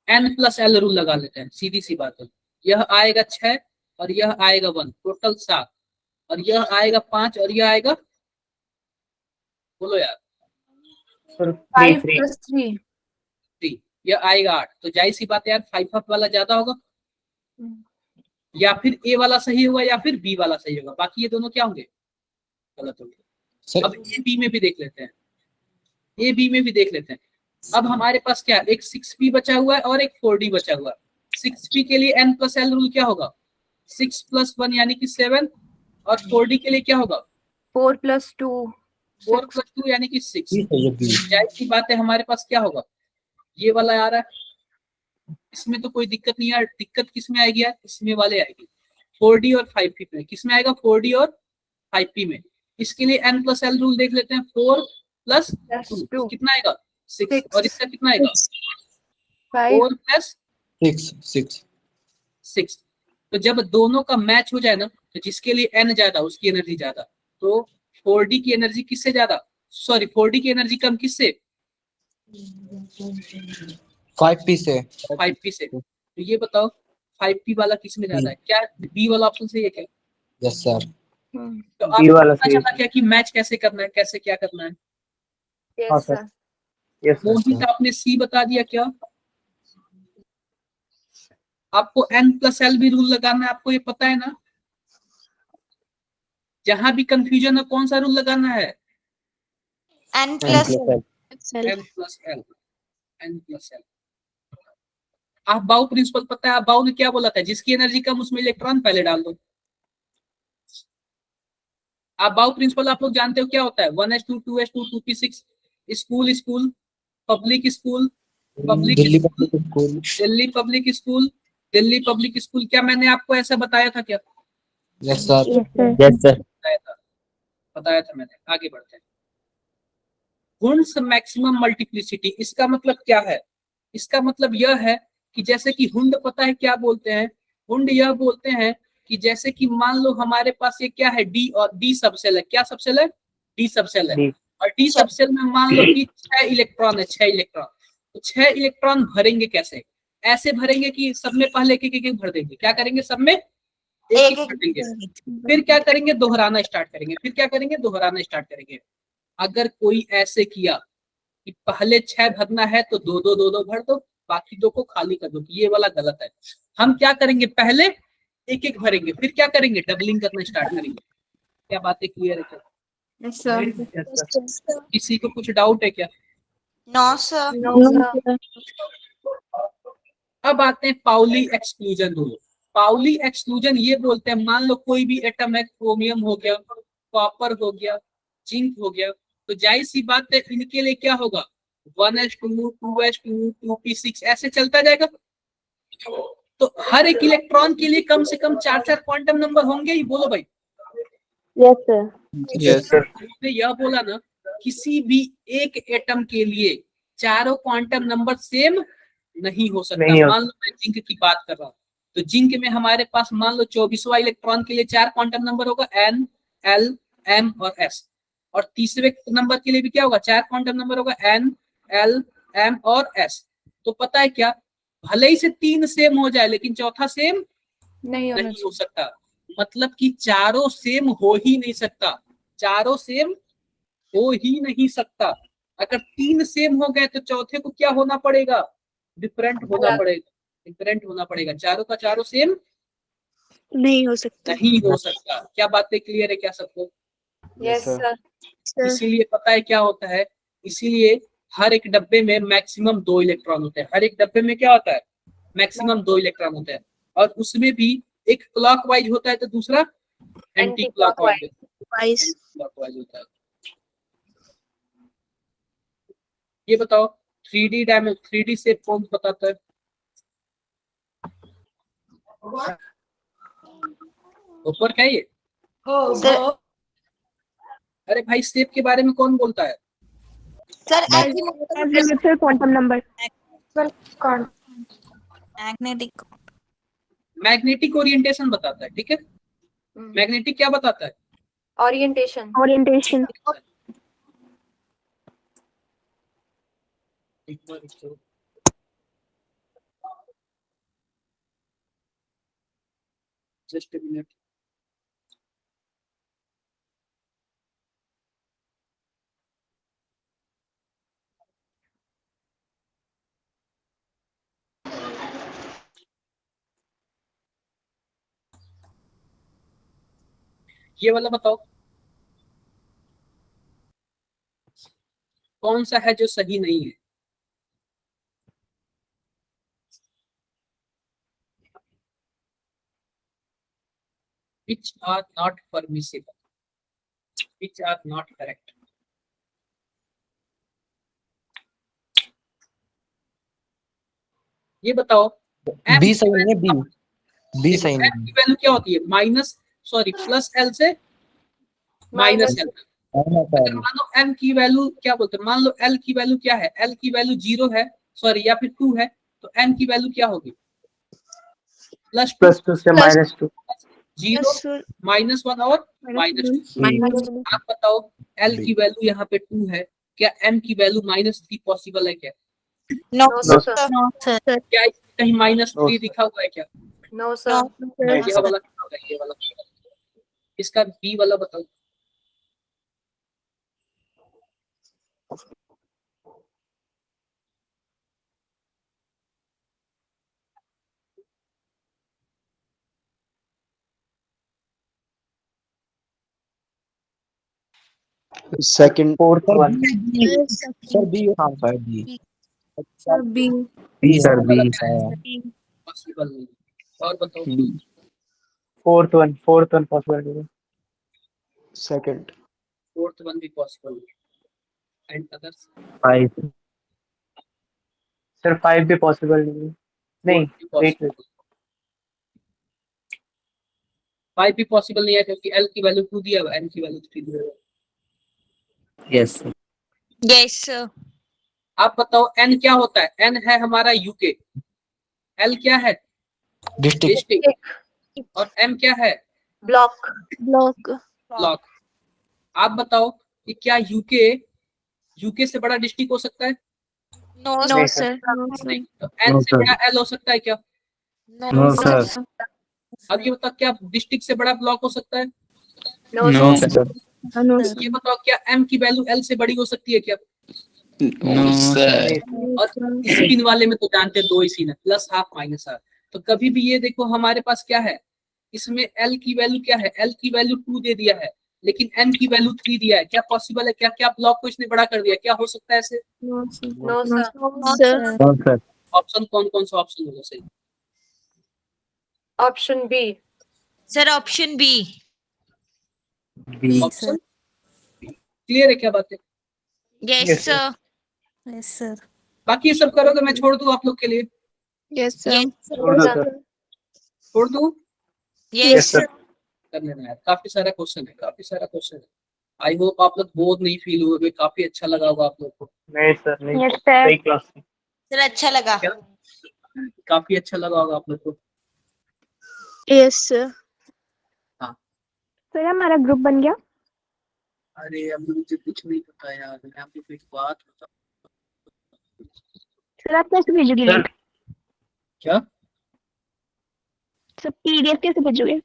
n+l रूल लगा लेते हैं, सीधी सी बात है। यह आएगा 6 और यह आएगा 1, टोटल 7, और यह आएगा 5 और यह आएगा, बोलो यार, 5 + 3. 3, यह आएगा 8। तो जाहिर सी बात है यार 5 वाला ज्यादा होगा, या फिर ए वाला सही होगा या फिर बी वाला सही होगा, बाकी ये दोनों क्या होंगे? गलत होंगे। अब ए बी में भी देख लेते हैं, ए बी में भी देख लेते हैं। अब हमारे पास क्या, एक 6p बचा हुआ है और एक 4d बचा हुआ है। 6p के लिए n+l रूल क्या होगा? 6 + 1 यानी कि 7, और 4d के लिए क्या होगा? 4 + 2. 4 + 2 यानी कि 6। जाहिर सी बात है हमारे पास क्या होगा? ये वाला आ रहा है, इसमें तो कोई दिक्कत नहीं है। दिक्कत किसमें आएगी यार? इसमें वाले आएगी 4d और 5p में। किसमें आएगा? 4d और 5p में। इसके लिए n+l रूल देख लेते हैं। 4 + 2 कितना आएगा? 6, और इसका कितना आएगा? 4 + 6। तो जब दोनों का मैच हो जाए ना, तो जिसके लिए n ज्यादा उसकी एनर्जी ज्यादा, तो 4d की एनर्जी किससे ज्यादा, सॉरी 4d की एनर्जी कम किससे? 5p से। 5p से। तो ये बताओ 5p वाला किस में ज्यादा है? क्या बी वाला ऑप्शन सही है क्या? Yes sir. तो बी आपको वाला पता सही है। चला क्या कि मैच कैसे करना है, कैसे क्या करना है? हाँ Yes, sir. sir. Yes sir. Mohit आपने सी बता दिया क्या? आपको n+l भी रूल लगाना है, आपको ये पता है ना? जहां भी कंफ्यूजन है कौन सा रूल लगाना है? N+L. n+l। n+l। आप बाउ प्रिंसिपल पता है? आप बाउ ने क्या बोला था? जिसकी एनर्जी कम उसमें इलेक्ट्रॉन पहले डाल दो। आप बाउ प्रिंसिपल आप लोग जानते हो क्या होता है? 1s2 2s2 2p6 school school public school public Delhi school public school. Delhi public school Delhi public school. क्या मैंने आपको ऐसा बताया था क्या? Yes sir. Yes sir. Yes sir. बताया था मैंने। आगे बढ़ते हैं। गुणस मैक्सिमम मल्टीप्लिसिटी, इसका मतलब क्या है? इसका मतलब यह है कि जैसे कि हुंड पता है क्या बोलते हैं? हुंड यह बोलते हैं कि जैसे कि मान लो हमारे पास ये क्या है, डी और डी सबसेल है। क्या सबसेल है? डी सबसेल है। डी। और डी सबसेल में मान लो कि 6 इलेक्ट्रॉन है, 6 इलेक्ट्रॉन। तो 6 इलेक्ट्रॉन भरेंगे कैसे? ऐसे भरेंगे कि सब में पहले एक भर देंगे। क्या करेंगे? सब में एक भर देंगे। फिर क्या करेंगे? दोहराना स्टार्ट करेंगे। फिर क्या करेंगे? दोहराना स्टार्ट करेंगे। अगर कोई ऐसे किया कि पहले 6 भरना है तो दो भर दो, बाकी 2 को खाली कर दो, तो ये वाला गलत है। हम क्या करेंगे? पहले एक भरेंगे, फिर क्या करेंगे? डबलिंग करना स्टार्ट करेंगे। क्या बातें क्लियर है क्या? Yes, sir. किसी को कुछ डाउट है क्या? No, sir. No, sir. अब आते हैं Pauli exclusion rule. Pauli exclusion ये बोलते हैं, मान लो कोई भी एटम है, क्रोमियम हो गया, कॉपर हो गया, जिंक हो गया, तो जाहिर सी बात है इनके लिए क्या होगा? 1s2 2s2 2p6 ऐसे चलता जाएगा। तो हर एक इलेक्ट्रॉन के लिए कम से कम 4 क्वांटम नंबर होंगे ही। बोलो भाई। Yes sir. Yes sir. उसने यह बोला ना, किसी भी एक एटम के लिए चारों क्वांटम नंबर सेम नहीं हो सकता। नहीं हो मान लो मैं जिंक की बात कर रहा हूँ, तो जिंक में हमारे पास मान लो 24वां इलेक्ट्रॉन के लिए 4 क्वांटम नंबर होगा, n, l, m और s। और तीसरे नंबर के लिए भी क्या होगा? 4 क्वांटम नंबर होगा, n, l, m और s। तो पता है क्या? भले ही से 3 सेम हो जाए लेकिन चौथा सेम नहीं होना नहीं हो सकता। मतलब कि चारों सेम हो ही नहीं सकता। चारों सेम हो ही नहीं सकता। अगर 3 सेम हो गए तो चौथे को क्या होना पड़ेगा? डिफरेंट होना पड़ेगा। डिफरेंट होना पड़ेगा। चारों का चारों सेम नहीं हो सकता। नहीं हो सकता। क्या बातें क्लियर है क्या सबको? Yes, sir. इसीलिए पता है क्या होता है? इसीलिए हर एक डब्बे में मैक्सिमम 2 इलेक्ट्रॉन होते हैं। हर एक डब्बे में क्या होता है? मैक्सिमम 2 इलेक्ट्रॉन होते हैं। और उसमें भी एक क्लॉकवाइज होता है तो दूसरा एंटी क्लॉकवाइज होता है। ये बताओ 3D शेप कौन बताता है? ऊपर क्या है ये? अरे भाई शेप के बारे में कौन बोलता है? Sir quantum number. Magnetic. Magnetic orientation बताता है। ठीक है, मैग्नेटिक क्या बताता है? Orientation. Orientation. Just a minute. ये वाला बताओ कौन सा है जो सही नहीं है? Which are not permissible, which are not correct. ये बताओ बी सही है। बी सही m की वैल्यू क्या होती है? प्लस l से माइनस l। अगर मान लो m की वैल्यू क्या बोलते हैं? मान लो l की वैल्यू क्या है? l की वैल्यू 0 है, या फिर 2 है, तो m की वैल्यू क्या होगी? +2 से -2। 0 -1 और -2। आप बताओ l की वैल्यू यहाँ पे 2 है, क्या m की वैल्यू -3 पॉसिबल है क्या? No No, sir. क्या कहीं -3 लिखा हुआ है क्या? नो सर ये वाला क्या होगा, ये वाला इसका बी वाला बताओ। Second fourth one sir B हाँ sir B sir B B sir B possible नहीं। और बताओ। Fourth one possible. Second fourth one भी पॉसिबल एंड अदर्स। 5 सर 5 भी पॉसिबल नहीं। 5 भी पॉसिबल नहीं है क्योंकि एल की वैल्यू 2 दिया हुआ है, एन की वैल्यू 3 दिया हुआ है। Yes yes sir. आप बताओ एन क्या होता है। एन है हमारा यूके, एल क्या है डिस्ट्रिक्ट डिस्ट्रिक्ट, और एम क्या है ब्लॉक ब्लॉक ब्लॉक। आप बताओ कि क्या यूके से बड़ा डिस्ट्रिक्ट हो सकता है? नो नहीं सर। नहीं। तो एन से बड़ा एल हो सकता है क्या? नो सर अब ये बताओ क्या डिस्ट्रिक्ट से बड़ा ब्लॉक हो सकता है? No no sir sir no ये बताओ क्या एम की वैल्यू एल से बड़ी हो सकती है क्या? नो सर और स्पिन वाले में तो जानते हैं 2 ही सीन है, प्लस हाफ माइनस हाफ। तो कभी भी ये देखो हमारे पास क्या है, इसमें एल की वैल्यू क्या है, एल की वैल्यू 2 दे दिया है लेकिन एन की वैल्यू 3 दिया है। क्या पॉसिबल है? क्या क्या ब्लॉक को इसने बड़ा कर दिया? क्या हो सकता है ऐसे? No sir sir no sir option कौन सा ऑप्शन होगा सही? Option B sir option B. B option clear है क्या बातें? Yes Yes, sir. Yes sir बाकी ये सब करोगे मैं छोड़ दूं आप लोग के लिए? यस छोड़ दो सर छोड़ दूं? यस सर कर लेना यार, काफी सारा क्वेश्चन है। आई होप आप लोग बोर नहीं फील हुए, काफी अच्छा लगा होगा आप लोग को। नहीं सर नहीं यस सर सही क्लास सर अच्छा लगा। क्या? काफी अच्छा लगा होगा आप लोग को। Yes sir. सर हमारा ग्रुप बन गया। अरे अब मुझे कुछ नहीं पता यार, मैं आपको एक बात बता। सर आप कैसे भेजोगे सर लिंक? क्या? सर PDF कैसे भेजोगे?